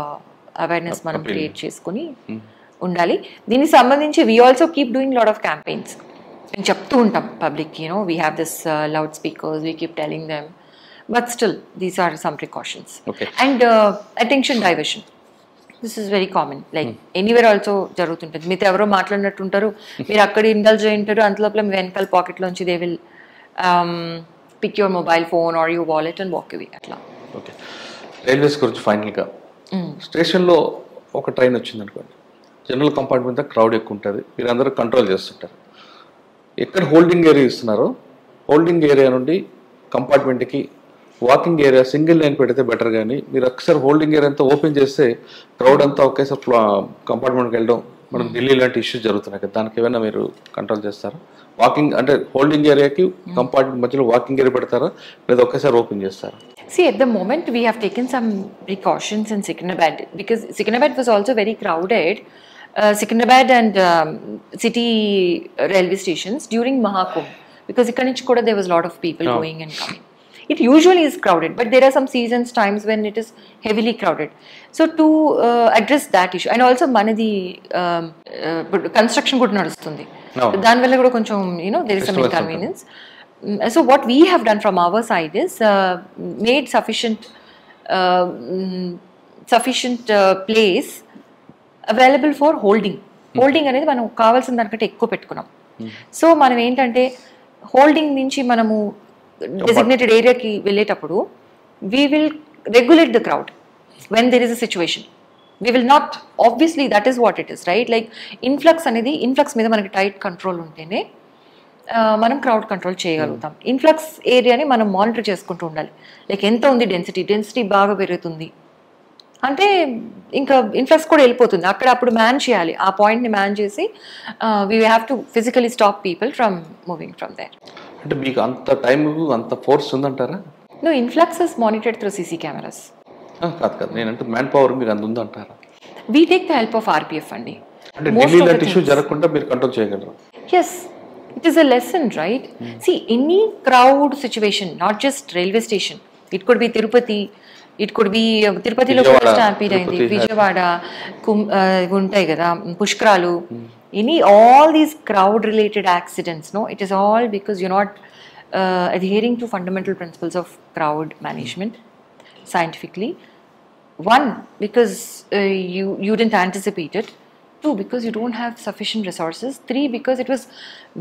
అవేర్నెస్ మనం క్రియేట్ చేసుకుని ఉండాలి. దీనికి సంబంధించి we also keep doing lot of campaigns. నేను చెప్తూ ఉంటాం public, we have this loud speakers, we keep telling them, but still these are some precautions. And attention diversion, this is very common, like anywhere also జరుగుతుంటుంది. మీతో ఎవరో మాట్లాడినట్టుంటారు, మీరు అక్కడ ఇండల్జ్ అయి ఉంటారు, అంతలోపల మీ వెనకాల పాకెట్లోంచి they will pick your mobile phone or your wallet and walk away అట్లా. ఓకే, రైల్వేస్ గురించి ఫైనల్గా, స్టేషన్లో ఒక ట్రైన్ వచ్చింది అనుకోండి, జనరల్ కంపార్ట్మెంట్ క్రౌడ్ ఎక్కువ ఉంటుంది, మీరు అందరూ కంట్రోల్ చేస్తుంటారు. ఎక్కడ హోల్డింగ్ ఏరియా ఇస్తున్నారో హోల్డింగ్ ఏరియా నుండి కంపార్ట్మెంట్కి వాకింగ్ ఏరియా సింగిల్ లైన్ పెడితే బెటర్. కానీ మీరు ఒకసారి హోల్డింగ్ ఏరియా అంతా ఓపెన్ చేస్తే క్రౌడ్ అంతా ఒకేసారి కంపార్ట్మెంట్కి వెళ్ళడం, మనం ఢిల్లీ లాంటి ఇష్యూస్ జరుగుతున్నాయి కదా, దానికి ఏమైనా మీరు కంట్రోల్ చేస్తారా? వాకింగ్ అంటే హోల్డింగ్ ఏరియాకి కంపార్ట్మెంట్ మధ్యలో వాకింగ్ ఏరియా పెడతారా, లేదా ఒకేసారి ఓపెన్ చేస్తారా? See, at the moment we have taken some precautions in Secunderabad because Secunderabad was also very crowded. Secunderabad and city railway stations during Mahakumbh, because ikkadi nunchi kuda there was a lot of people going and coming. It usually is crowded, but there are some seasons times when it is heavily crowded. So to address that issue, and also manadi construction kuda nadustundi, dan valla kuda koncham there is some inconvenience. So what we have done from our side is made sufficient place available for holding అనేది మనం కావాల్సిన దానికంటే ఎక్కువ పెట్టుకున్నాం. సో మనం ఏంటంటే హోల్డింగ్ నుంచి మనము designated area ki velletappudu we will regulate the crowd when there is a situation. We will not, obviously that is what it is, right? Like influx మీద మనకి టైట్ కంట్రోల్ ఉంటేనే మనం క్రౌడ్ కంట్రోల్ చేయగలుగుతాం. ఇన్ఫ్లక్స్ ఏరియాని మనం మానిటర్ చేసుకుంటూ ఉండాలి. లైక్ ఎంత ఉంది డెన్సిటీ బాగా పెరుగుతుంది అంటే ఇంకా ఇన్ఫ్లక్స్ కూడా వెళ్ళిపోతుంది, అక్కడ అప్పుడు మ్యాన్ చేయాలి, ఆ పాయింట్ని మ్యాన్ చేసి we have to physically stop people from moving from there. అంటే మీకు అంత టైం అంత ఫోర్స్ ఉందంటారా? No, influx is monitored through CC cameras. కాదు నేనంటే మ్యాన్ పవర్ మీకు అంత ఉందంటారా? We take the help of RPF అండి. అంటే ఢిల్లీ లాంటి ఇష్యూ జరగకుండా మీరు కంట్రోల్ చేయగలరు. Yes, it is a lesson, right? See, any crowd situation, not just railway station, it could be Tirupati, it could be Tirupatilo kuda stampede ayindi, Vijayawada untayi kada, Pushkaralu, all these crowd related accidents, no, it is all because you're not adhering to fundamental principles of crowd management scientifically. One, because you didn't anticipate it. Two, because you don't have sufficient resources. Three, because it was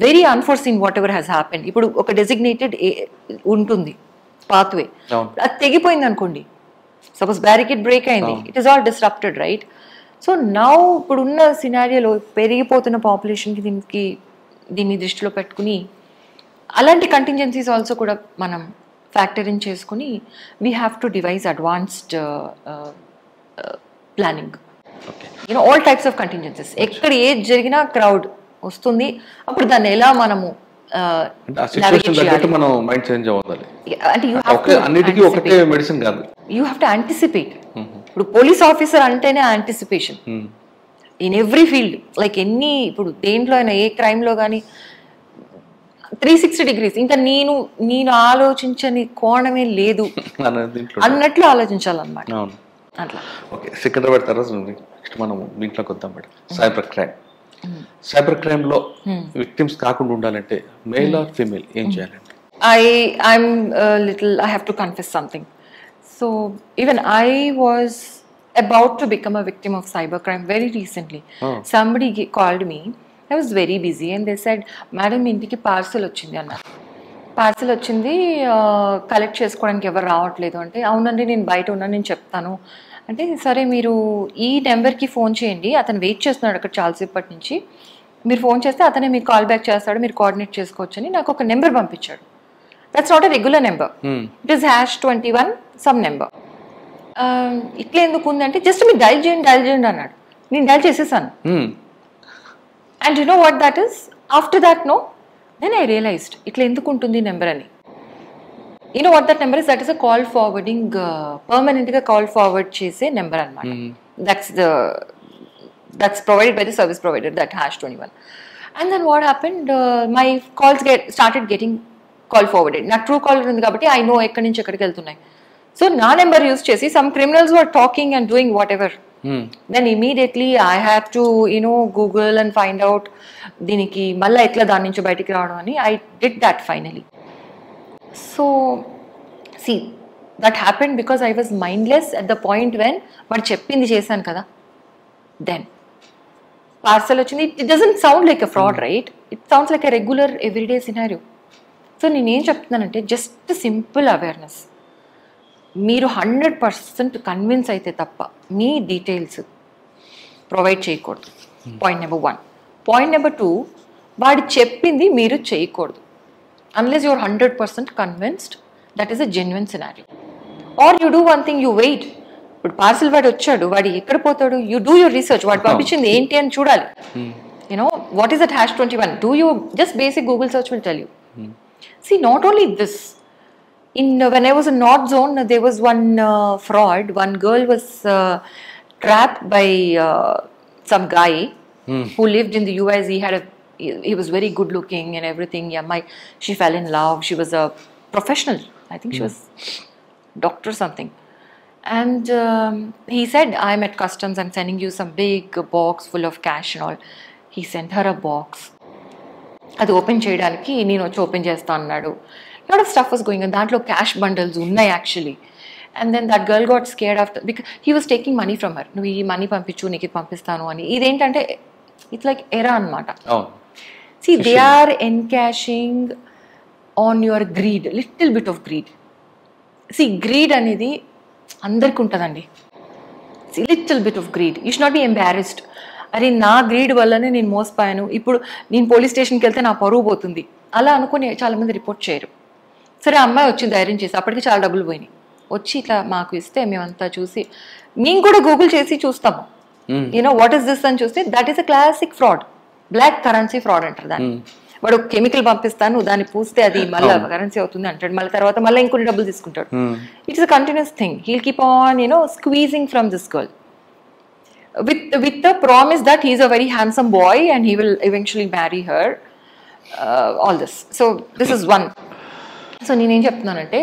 very unforeseen whatever has happened. ఇప్పుడు ఒక డెసిగ్నేటెడ్ ఉంటుంది పాత్వే, అది తెగిపోయింది అనుకోండి, సపోజ్ బ్యారికేడ్ బ్రేక్ అయింది, it is all disrupted, right? So now ఇప్పుడున్న సినారియోలో పెరిగిపోతున్న పాపులేషన్కి దీన్ని దృష్టిలో పెట్టుకుని అలాంటి కంటింజెన్సీస్ ఆల్సో కూడా మనం ఫ్యాక్టర్ ఇన్ చేసుకుని we have to device advanced planning. All types of contingencies, ఎక్కడ ఏది జరిగినా క్రౌడ్ వస్తుంది, అప్పుడు దాన్ని ఎలా మనము యూ హ్యావ్ టు యాంటిసిపేట్. ఇప్పుడు పోలీస్ ఆఫీసర్ అంటేనే anticipation in every field, like ఇప్పుడు దేంట్లో అయినా ఏ క్రైమ్లో కానీ 360 degrees, ఇంకా నేను ఆలోచించని కోణమే లేదు అన్నట్లు ఆలోచించాలన్నమాట. అట్లా. ఓకే, సికింద్రాబాద్ తర్వాత మనం దీంట్లోకి వద్దాం మేడం. సైబర్ క్రైమ్ లో విక్టిమ్స్ కాకుండా ఉండాలంటే మేల్ ఆర్ ఫీమేల్ ఏం చేయాలండి? I have to confess something. So even I was about to become a victim of cybercrime very recently. Somebody called me. I was very busy and they said, "Madam, ఇంటికి పార్సల్ వచ్చింది అన్నారు. పార్సల్ వచ్చింది, కలెక్ట్ చేసుకోవడానికి ఎవరు రావట్లేదు." అంటే అవునండి, నేను బయట ఉన్నాను, నేను చెప్తాను అంటే, సరే మీరు ఈ నెంబర్కి ఫోన్ చేయండి, అతను వెయిట్ చేస్తున్నాడు అక్కడ చాలాసేపటి నుంచి, మీరు ఫోన్ చేస్తే అతనే మీకు కాల్ బ్యాక్ చేస్తాడు, మీరు కోఆర్డినేట్ చేసుకోవచ్చు అని నాకు ఒక నెంబర్ పంపించాడు. That's not a regular number, it is #21 some number. ఇట్లా ఎందుకు ఉంది అంటే, జస్ట్ మీరు డైల్ చేయండి అన్నాడు. నేను డైల్ చేసేసాను. And you know what that is? After that, no, then I realised ఇట్లా ఎందుకు ఉంటుంది నెంబర్ అని. You know what that number is? That is a call forwarding, పర్మనెంట్గా కాల్ ఫార్వర్డ్ చేసే నెంబర్ అనమాట. that's provided by the service provider, that #21. And then what happened, my calls started getting call forwarded. Na true caller undi kabatti I know ekkadi nunchi ekkadiki veltunnai. So na number use chesi some criminals were talking and doing whatever. Then immediately I have to Google and find out diniki malla etla dani nunchi bayatiki raavadam ani. I did that finally. So see, that happened because I was mindless at the point when vaadu cheppindi chesanu kada. Then parcel వచ్చింది. It doesn't sound like a fraud, right? It sounds like a regular everyday scenario. So నేనేం చెప్తున్నానంటే జస్ట్ సింపుల్ అవేర్నెస్. మీరు 100% కన్విన్స్ అయితే తప్ప మీ డీటెయిల్స్ ప్రొవైడ్ చేయకూడదు. Point number 1. పాయింట్ నెంబర్ 2, వాడు చెప్పింది మీరు చేయకూడదు unless you're 100% convinced that is a genuine scenario. Or you do one thing, you wait. ఇప్పుడు పార్సల్ వాడు వచ్చాడు, వాడు ఎక్కడ పోతాడు? You do your research. వాడు పంపించింది ఏంటి అని చూడాలి. What is that #21? Do you just basic Google search will tell you. See, not only this, when I was in North Zone, there was one fraud. One girl was trapped by some guy who lived in the US. He was very good looking and everything. Yeah, she fell in love. She was a professional. I think she was doctor something. And he said, I'm at customs, I'm sending you some big box full of cash and all. He sent her a box. అది ఓపెన్ చేయడానికి నేను వచ్చి ఓపెన్ చేస్తా అన్నాడు. Lot of stuff was going on. దాంట్లో క్యాష్ బండల్స్ ఉన్నాయి actually. And then that girl got scared after because he was taking money from her. నువ్వు ఈ మనీ పంపించు, నీకు పంపిస్తాను అని. ఇదేంటంటే ఇట్స్ లైక్ ఎరా అనమాట. See they are encashing on your greed, little bit of greed. See greed అనేది అందరికి ఉంటుందండి. See little bit of greed. You should not be embarrassed. అరే నా గ్రీడ్ వల్లనే నేను మోసపోయాను, ఇప్పుడు నేను పోలీస్ స్టేషన్కి వెళ్తే నా పరువు పోతుంది అలా అనుకుని చాలామంది రిపోర్ట్ చేయరు. సరే అమ్మాయి వచ్చి ధైర్యం చేసి అప్పటికి చాలా డబ్బులు పోయినాయి. వచ్చి ఇట్లా మాకు ఇస్తే మేమంతా చూసి మేము కూడా గూగుల్ చేసి చూస్తాము. వాట్ ఈస్ దిస్ అని చూస్తే that is a classic fraud. Black currency fraud అంటారు దాన్ని. వాడు కెమికల్ పంపిస్తాను, దాన్ని పూస్తే అది మళ్ళీ కరెన్సీ అవుతుంది అంటాడు. మళ్ళీ తర్వాత మళ్ళీ ఇంకొన్ని డబ్బులు తీసుకుంటాడు. It's a continuous thing. He'll keep on squeezing from this girl with the promise that he is a very handsome boy and he will eventually marry her, all this. So this is one. So నేను ఏం చెప్తున్నానంటే,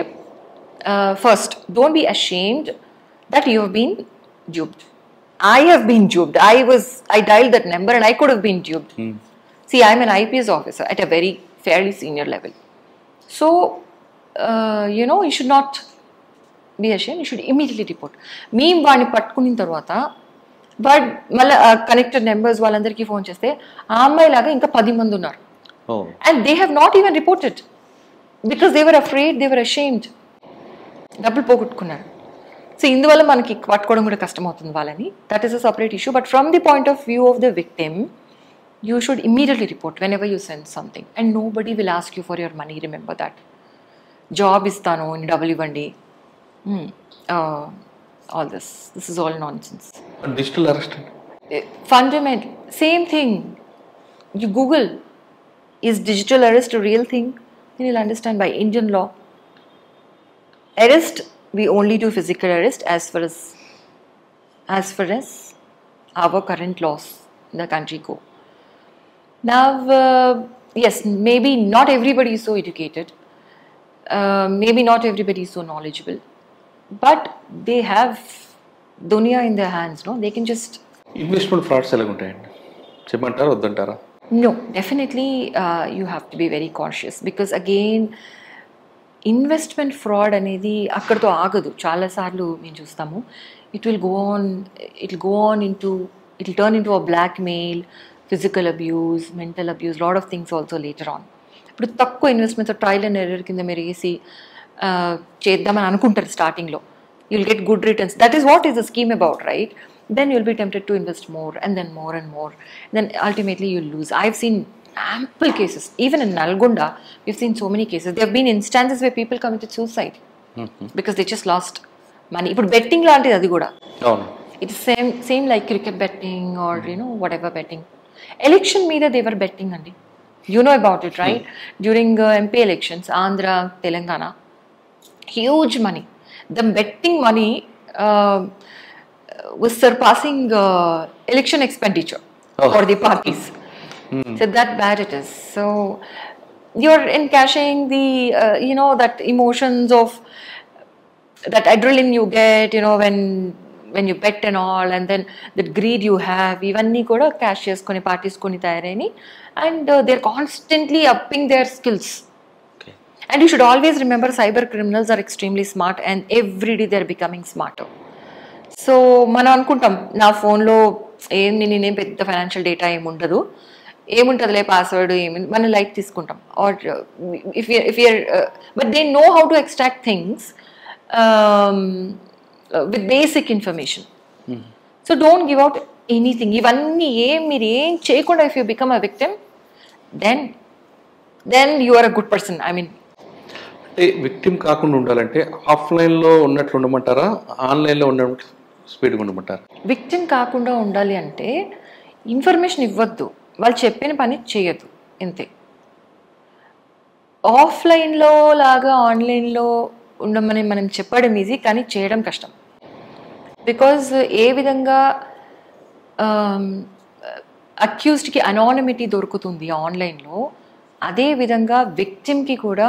first, don't be ashamed that you have been duped. I have been duped. I dialed that number and I could have been duped. See, I'm an IPS officer at a very fairly senior level. So you should not be ashamed. You should immediately report. మేము వాడిని పట్టుకున్న తర్వాత బట్ మళ్ళీ కనెక్టెడ్ నెంబర్స్ వాళ్ళందరికీ ఫోన్ చేస్తే ఆ అమ్మాయి లాగా ఇంకా 10 మంది ఉన్నారు. And they have not even reported because they were afraid, they were ashamed. డబ్బులు పోగొట్టుకున్నారు. సో ఇందువల్ల మనకి పట్టుకోవడం కూడా కష్టం అవుతుంది వాళ్ళని. That is a separate issue. But from the point of view of the victim, you should immediately report whenever you send something. And nobody will ask you for your money. Remember that. Job ఇస్తాను, డబ్బులు ఇవ్వండి, all this is all nonsense. Digital arrest, fundamental same thing. You Google, is digital arrest a real thing? Then you'll understand. By Indian law, arrest, we only do physical arrest as far as our current laws in the country go. Now yes, maybe not everybody is so educated, maybe not everybody is so knowledgeable, but they have dunya in their hands, no? They can just... Investment frauds ఎలా ఉంటాయండి, చెప్పమంటారా వద్దంటారా? No, definitely you have to be very cautious because again investment fraud అనేది అక్కడితో ఆగదు. చాలాసార్లు మేము చూస్తాము. It will go on into, it will turn into a blackmail, physical abuse, mental abuse, lot of things also later on. ఇప్పుడు తక్కువ ఇన్వెస్ట్మెంట్స్ ట్రయల్ అండ్ ఎర్రర్ కింద మీరు వేసి చేద్దామని అనుకుంటారు స్టార్టింగ్లో. You'll get good returns. That is what is the scheme about, right? Then you'll be tempted to invest more and then more and more. Then ultimately you'll lose. I've seen ample cases. Even in Nalgonda, we've seen so many cases. There have been instances where people committed suicide because they just lost money. But betting laanti adi kuda. It's same like cricket betting or whatever betting. Election meeda they were betting andi. You know about it, right? During MP elections, Andhra, Telangana, huge money. The betting money was surpassing election expenditure for the parties. So that bad it is. So you're encashing the that emotions of that adrenaline you get, when you bet and all, and then that greed you have, ivanni kuda cash cheskoni parties koni tayarayini, and they're constantly upping their skills. Okay. And you should always remember, cyber criminals are extremely smart, and every day they're becoming smarter. So మనం అనుకుంటాం నా ఫోన్లో నేనేం పెద్ద ఫైనాన్షియల్ డేటా ఏముండదు, ఏముంటుందిలే పాస్వర్డ్ ఏమి, మనం లైట్ తీసుకుంటాం. Or if you're but they know how to extract things with basic information. So don't give out anything. ఇవన్నీ మీరు ఏం చేయకుండా if you become a victim, then you are a good person. I mean, అంటే విక్టిమ్ కాకుండా ఉండాలంటే ఆఫ్లైన్లో ఉన్నట్లు ఉండమంటారా, ఆన్లైన్లో ఉన్నట్లు స్పీడ్గా ఉండమంటారా? విక్టిమ్ కాకుండా ఉండాలి అంటే ఇన్ఫర్మేషన్ ఇవ్వద్దు, వాళ్ళు చెప్పిన పని చేయొద్దు, ఇంతే. ఆఫ్లైన్లో లాగా ఆన్లైన్లో ఉండమని మనం చెప్పడం ఈజీ, కానీ చేయడం కష్టం. బికాజ్ ఏ విధంగా అక్యూజ్డ్కి అనానిమిటీ దొరుకుతుంది ఆన్లైన్లో, అదే విధంగా విక్టిమ్కి కూడా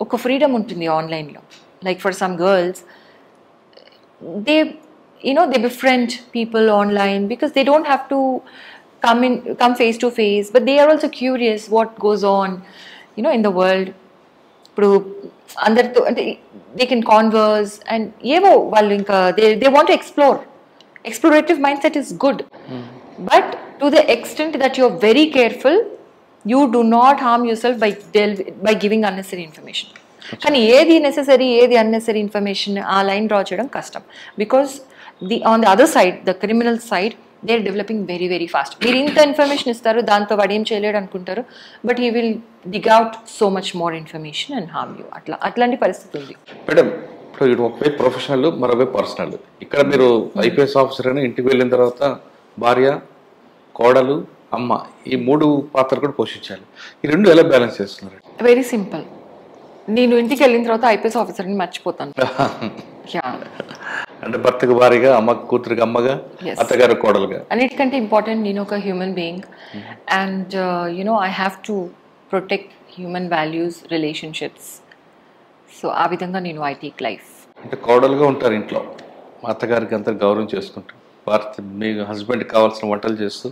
ఒక ఫ్రీడమ్ ఉంటుంది ఆన్లైన్లో. Like for some girls, they befriend people online because they don't have to come face to face, but they are also curious what goes on in the world. ఇప్పుడు అందరితో అంటే they can converse, and ఏవో వాళ్ళు ఇంకా they want to explore. Explorative mindset is good, but to the extent that you're very careful, you do not harm yourself by giving unnecessary information. కానీ ఏది నెసెసరీ, ఏది అన్నెసరీ ఇన్ఫర్మేషన్, ఆ లైన్ డ్రా చేయడం కష్టం. Because on the other side, the criminal side, they are developing very very fast. మీరు ఇంత ఇన్ఫర్మేషన్ ఇస్తారు, దాంతో వాడు ఏం చేయలేడు అనుకుంటారు, but he will dig out so much more information and harm you. అట్లాంటి పరిస్థితి ఉంది. మేడం, ఇప్పుడు ఇటు ఒకవైపు ప్రొఫెషనల్, మరోవైపు పర్సనల్. ఇక్కడ మీరు ఐపీఎస్ ఆఫీసర్ అని ఇంటికి వెళ్ళిన తర్వాత భార్య, కోడలు, అమ్మ, ఈ 3 పాత్రలు కూడా పోషించాలి. ఈ 2 ఎలా బ్యాలెన్స్ చేస్తున్నారు? Very simple. నేను ఇంటికి వెళ్ళిన తర్వాత ఐపీఎస్ ఆఫీసర్ని మర్చిపోతాను. అంటే భర్తకు భార్యగా, అమ్మకు కూతురికి అమ్మగా, అత్తగారు కోడలుగా. అన్నిటికంటే ఇంపార్టెంట్, నేను ఒక human being, and I have to protect human values, relationships. So ఆ విధంగా నేను ఐ టేక్ లైఫ్. అంటే కోడలుగా ఉంటారు ఇంట్లో, మా అత్తగారికి అంతా గౌరవం చేసుకుంటారు, భర్త మీ హస్బెండ్కి కావాల్సిన వంటలు చేస్తూ,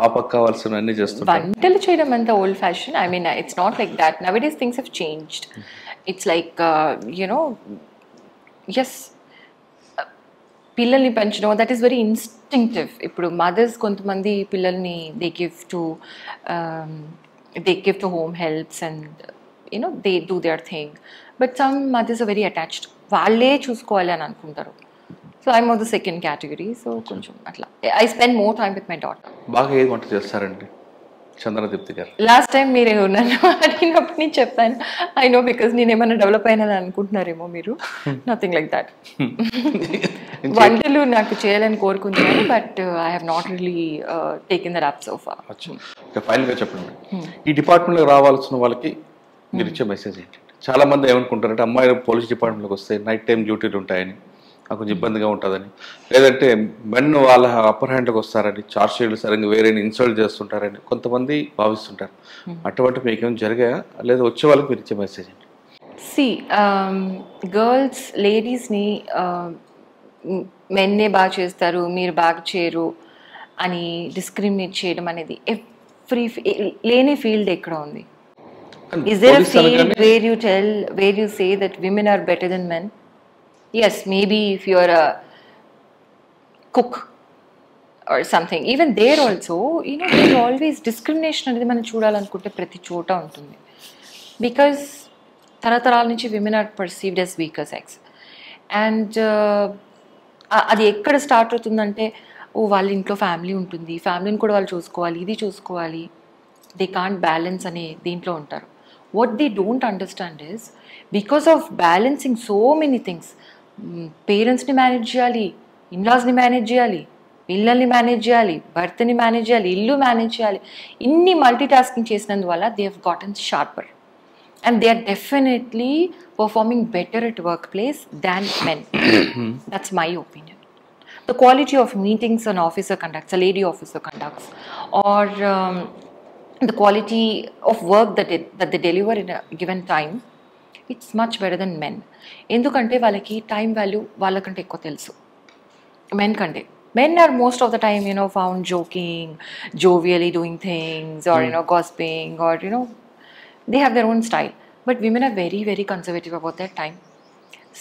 పాపకు కావాల్సిన అన్ని చేస్తారు. వంటలు చేయడం అంత old fashion. I mean, it's not like that. Nowadays things have changed. It's like yes, పిల్లల్ని పెంచడం, దట్ ఈస్ వెరీ ఇన్స్టింక్టివ్. ఇప్పుడు మదర్స్ కొంతమంది పిల్లల్ని they give to home helps and they do their thing, but some mothers are very attached, వాళ్ళే చూసుకోవాలి అని అనుకుంటారు. So I'm of the second category. So కొంచెం అట్లా I spend more time with my daughter. బాగా ఏది వంట చేస్తారండి చంద్రదీప్తి గారు? లాస్ట్ టైం మీరు నన్ను అడిగినప్పుడు నేను చెప్పాను, ఐ నో, బికాజ్ నేను ఏమైనా డెవలప్ అయినా అనుకుంటున్నారేమో మీరు. Nothing like that. వంటలు నాకు చేయాలని కోరుకుంటున్నాను, but I have not really taken that up so far. ఫైనల్గా చెప్పండి, ఈ డిపార్ట్మెంట్లోకి రావాల్సిన వాళ్ళకి మీరు ఇచ్చే మెసేజ్ ఏంటి? చాలా మంది ఏమనుకుంటారంటే, అమ్మాయిలు పోలీస్ డిపార్ట్మెంట్లోకి వస్తే నైట్ టైం డ్యూటీలు ఉంటాయని, నాకు కొంచెం ఇబ్బందిగా ఉంటుందని, లేదంటే మెన్ వాళ్ళ అప్పర్ హ్యాండ్కి వస్తారని, చార్జ్ షీట్లు సరిగ్గా వేరే ఇన్సల్ట్ చేస్తుంటారని కొంతమంది భావిస్తుంటారు. అటువంటి మీకేమైనా జరిగాయా, లేదా వచ్చే వాళ్ళకి మీరు ఇచ్చే మెసేజ్ ఏంటి? సి, గర్ల్స్, లేడీస్ని మెన్నే బాగా చేస్తారు, మీరు బాగా చేయరు అని డిస్క్రిమినేట్ చేయడం అనేది లేని ఫీల్డ్ ఎక్కడ ఉంది? Is there a field where you say that women are better than men? Yes, maybe if you're a cook or something, even there also, there's always discrimination అనేది మనం చూడాలనుకుంటే ప్రతి చోట ఉంటుంది. Because తరతరాల నుంచి women are perceived as weaker sex. And అది ఎక్కడ స్టార్ట్ అవుతుందంటే, వాళ్ళ ఇంట్లో ఫ్యామిలీ ఉంటుంది, ఫ్యామిలీని కూడా వాళ్ళు చూసుకోవాలి, ఇది చూసుకోవాలి, దే కాంట్ బ్యాలెన్స్ అనే దీంట్లో ఉంటారు. What they don't understand is, because of balancing so many things, పేరెంట్స్ని మేనేజ్ చేయాలి, ఇన్లాస్ని మేనేజ్ చేయాలి, పిల్లల్ని మేనేజ్ చేయాలి, భర్తని మేనేజ్ చేయాలి, ఇల్లు మేనేజ్ చేయాలి. ఇన్ని మల్టీ టాస్కింగ్ చేసినందువల్ల they have gotten sharper and they are definitely performing better at workplace than men. That's my opinion. The quality of meetings an officer conducts, a lady officer conducts, or the quality of work that they deliver in a given time, it's much better than men. ఎందుకంటే వాళ్ళకి టైం వాల్యూ వాళ్ళకంటే ఎక్కువ తెలుసు మెన్ కంటే. Men are most of the time, found joking, jovially doing things, or, gossiping, or, they have their own style. But women are very, very conservative about their time.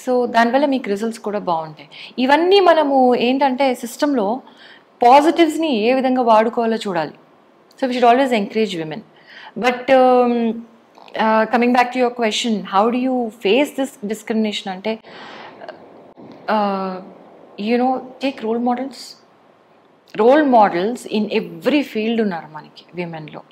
So దానివల్ల మీకు రిజల్ట్స్ కూడా బాగుంటాయి. ఇవన్నీ మనము ఏంటంటే సిస్టంలో పాజిటివ్స్ని ఏ విధంగా వాడుకోవాలో చూడాలి. So we should always encourage women. But coming back to your question, how do you face this discrimination అంటే take role models. Role models in every field ఉన్నారు మనకి విమెన్లో.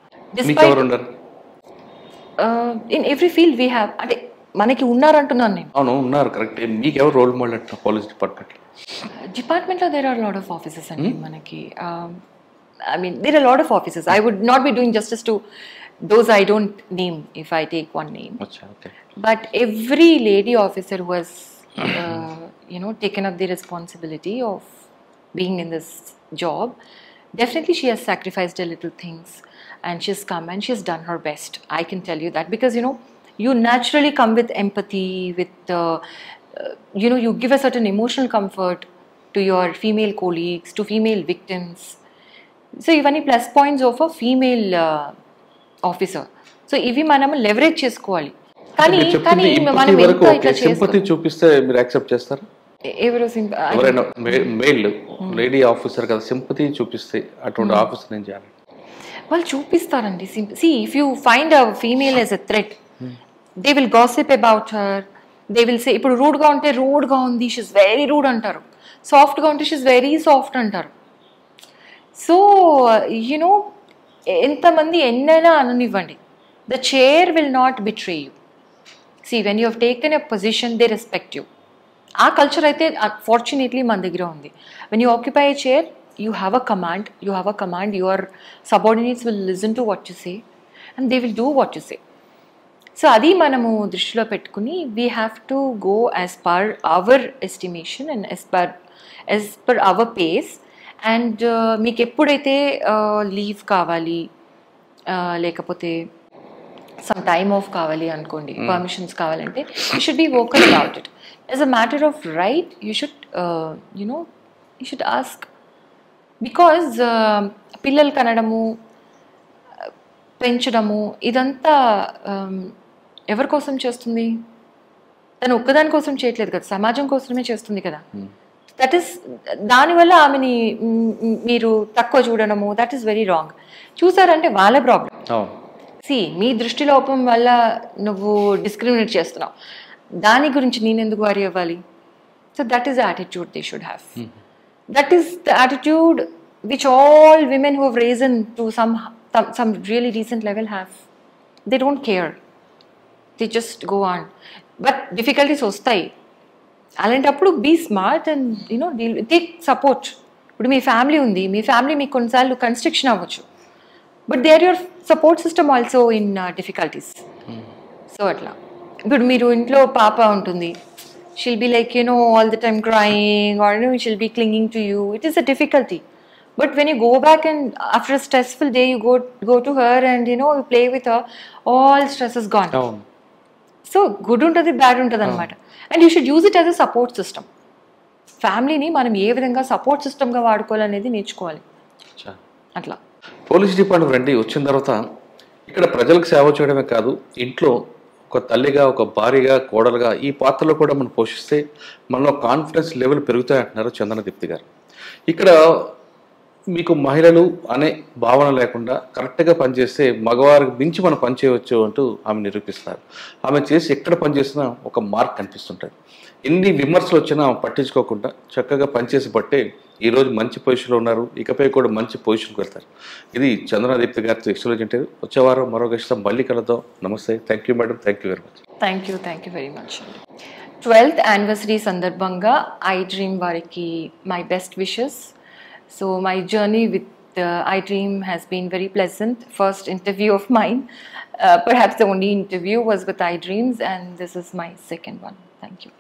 In every field we have, అంటే మనకి ఉన్నారంటున్నాను నేను. అవును, ఉన్నారు, కరెక్ట్. మీకు ఎవరు రోల్ మోడల్ అంటే పోలీస్ డిపార్ట్మెంట్లో there are lot of offices అండి మనకి. I mean there are lot of offices. I would not be doing justice to those I don't name if I take one name. But every lady officer who has taken up the responsibility of being in this job, definitely she has sacrificed a little things, and she has come and she has done her best. I can tell you that, because you naturally come with empathy, with you give a certain emotional comfort to your female colleagues, to female victims. So ఇవన్నీ plus points of a female officer. So ఇవి మనం లెవరేజ్ చేసుకోవాలి. కానీ మనం ఎంత ఇట్లా సింపతి చూపిస్తే మీరు యాక్సెప్ట్ చేస్తారా? ఎవరైనా మేల్ లేడీ ఆఫీసర్ కదా సింపతి చూపిస్తే అటువంటి ఆఫీసర్ ఏం చేయాలి? వాళ్ళు చూపిస్తారండి. See if you find a female as a threat, they will gossip about her. They will say, ఇప్పుడు రూడ్గా ఉంటే రూడ్గా ఉంది, షీస్ వెరీ రూడ్ అంటారు. సాఫ్ట్గా ఉంటే షీస్ వెరీ సాఫ్ట్ అంటారు. సో ఎంతమంది ఎన్నైనా అననివ్వండి, the chair will not betray you. See, when you have taken a position, they respect you. ఆ కల్చర్ అయితే ఫార్చునేట్లీ మన దగ్గర ఉంది. When you occupy a chair, you have a command. Your subordinates will listen to what you say and they will do what you say. So అది మనము దృష్టిలో పెట్టుకుని we have to go as per our estimation and as per our pace. And మీకు ఎప్పుడైతే లీవ్ కావాలి, లేకపోతే సమ్ టైమ్ ఆఫ్ కావాలి అనుకోండి, పర్మిషన్స్ కావాలంటే you should be vocal about it. As a matter of right you should ask. Because పిల్లలు కనడము, పెంచడము, ఇదంతా ఎవరి కోసం చేస్తుంది? తను ఒక్కదాని కోసం చేయట్లేదు కదా, సమాజం కోసమే చేస్తుంది కదా. దట్ ఈస్, దానివల్ల ఆమెని మీరు తక్కువ చూడడము, దట్ ఈస్ వెరీ రాంగ్. చూసారంటే వాళ్ళ ప్రాబ్లం. మీ దృష్టిలోపం వల్ల నువ్వు డిస్క్రిమినేట్ చేస్తున్నావు, దాని గురించి నేను ఎందుకు వరీ అవ్వాలి? So that is the attitude they should have. That is the attitude which all women who have reason to some really decent level have. They don't care, they just go on. But difficulties వస్తాయి, అలాంటప్పుడు be smart and take support. ఇప్పుడు మీ ఫ్యామిలీ ఉంది, మీ ఫ్యామిలీ మీకు కొన్నిసార్లు కన్స్ట్రక్షన్ అవ్వచ్చు, but they are your support system also in difficulties. So అట్లా ఇప్పుడు మీరు ఇంట్లో పాప ఉంటుంది, she'll be like all the time crying, or she'll be clinging to you. It is a difficulty. But when you go back and after a stressful day, you go to her and you play with her, all stress is gone. So good untadi, bad untadi anamata. And you should use it as a support system. Family ni manam ఏ విధంగా సపోర్ట్ సిస్టమ్ గా వాడుకోవాలనేది నేర్చుకోవాలి. అట్లా పోలీస్ డిపార్ట్మెంట్ రండి వచ్చిన తర్వాత ఇక్కడ ప్రజలకు సేవ చేయడమే కాదు, ఇంట్లో ఒక తల్లిగా, ఒక భార్యగా, కోడలుగా ఈ పాత్రలో కూడా మనం పోషిస్తే మనలో కాన్ఫిడెన్స్ లెవెల్ పెరుగుతాయి అంటున్నారు చందన దీప్తి గారు. ఇక్కడ మీకు మహిళలు అనే భావన లేకుండా కరెక్ట్గా పనిచేస్తే మగవారికి మించి మనం పనిచేయవచ్చు అంటూ ఆమె నిరూపిస్తారు. ఆమె చేసి ఎక్కడ పనిచేసినా ఒక మార్క్ కనిపిస్తుంటుంది. ఎన్ని విమర్శలు వచ్చినా పట్టించుకోకుండా చక్కగా పనిచేసి బట్టే ఈరోజు మంచి పొజిషన్లో ఉన్నారు, ఇకపై కూడా మంచి పొజిషన్కి వెళ్తారు. ఇది చందన దీప్తి గారితో ఎక్స్క్లూజివ్ ఇంటర్వ్యూ. వచ్చేవారం మరో గెస్ట్తో మళ్ళీ కలుద్దాం. నమస్తే. Thank you madam. Thank you very much. Thank you very much. 12th anniversary సందర్భంగా ఐ డ్రీమ్ వారికి my best wishes. So my journey with iDream has been very pleasant. First interview of mine, perhaps the only interview was with iDreams, and this is my second one. Thank you.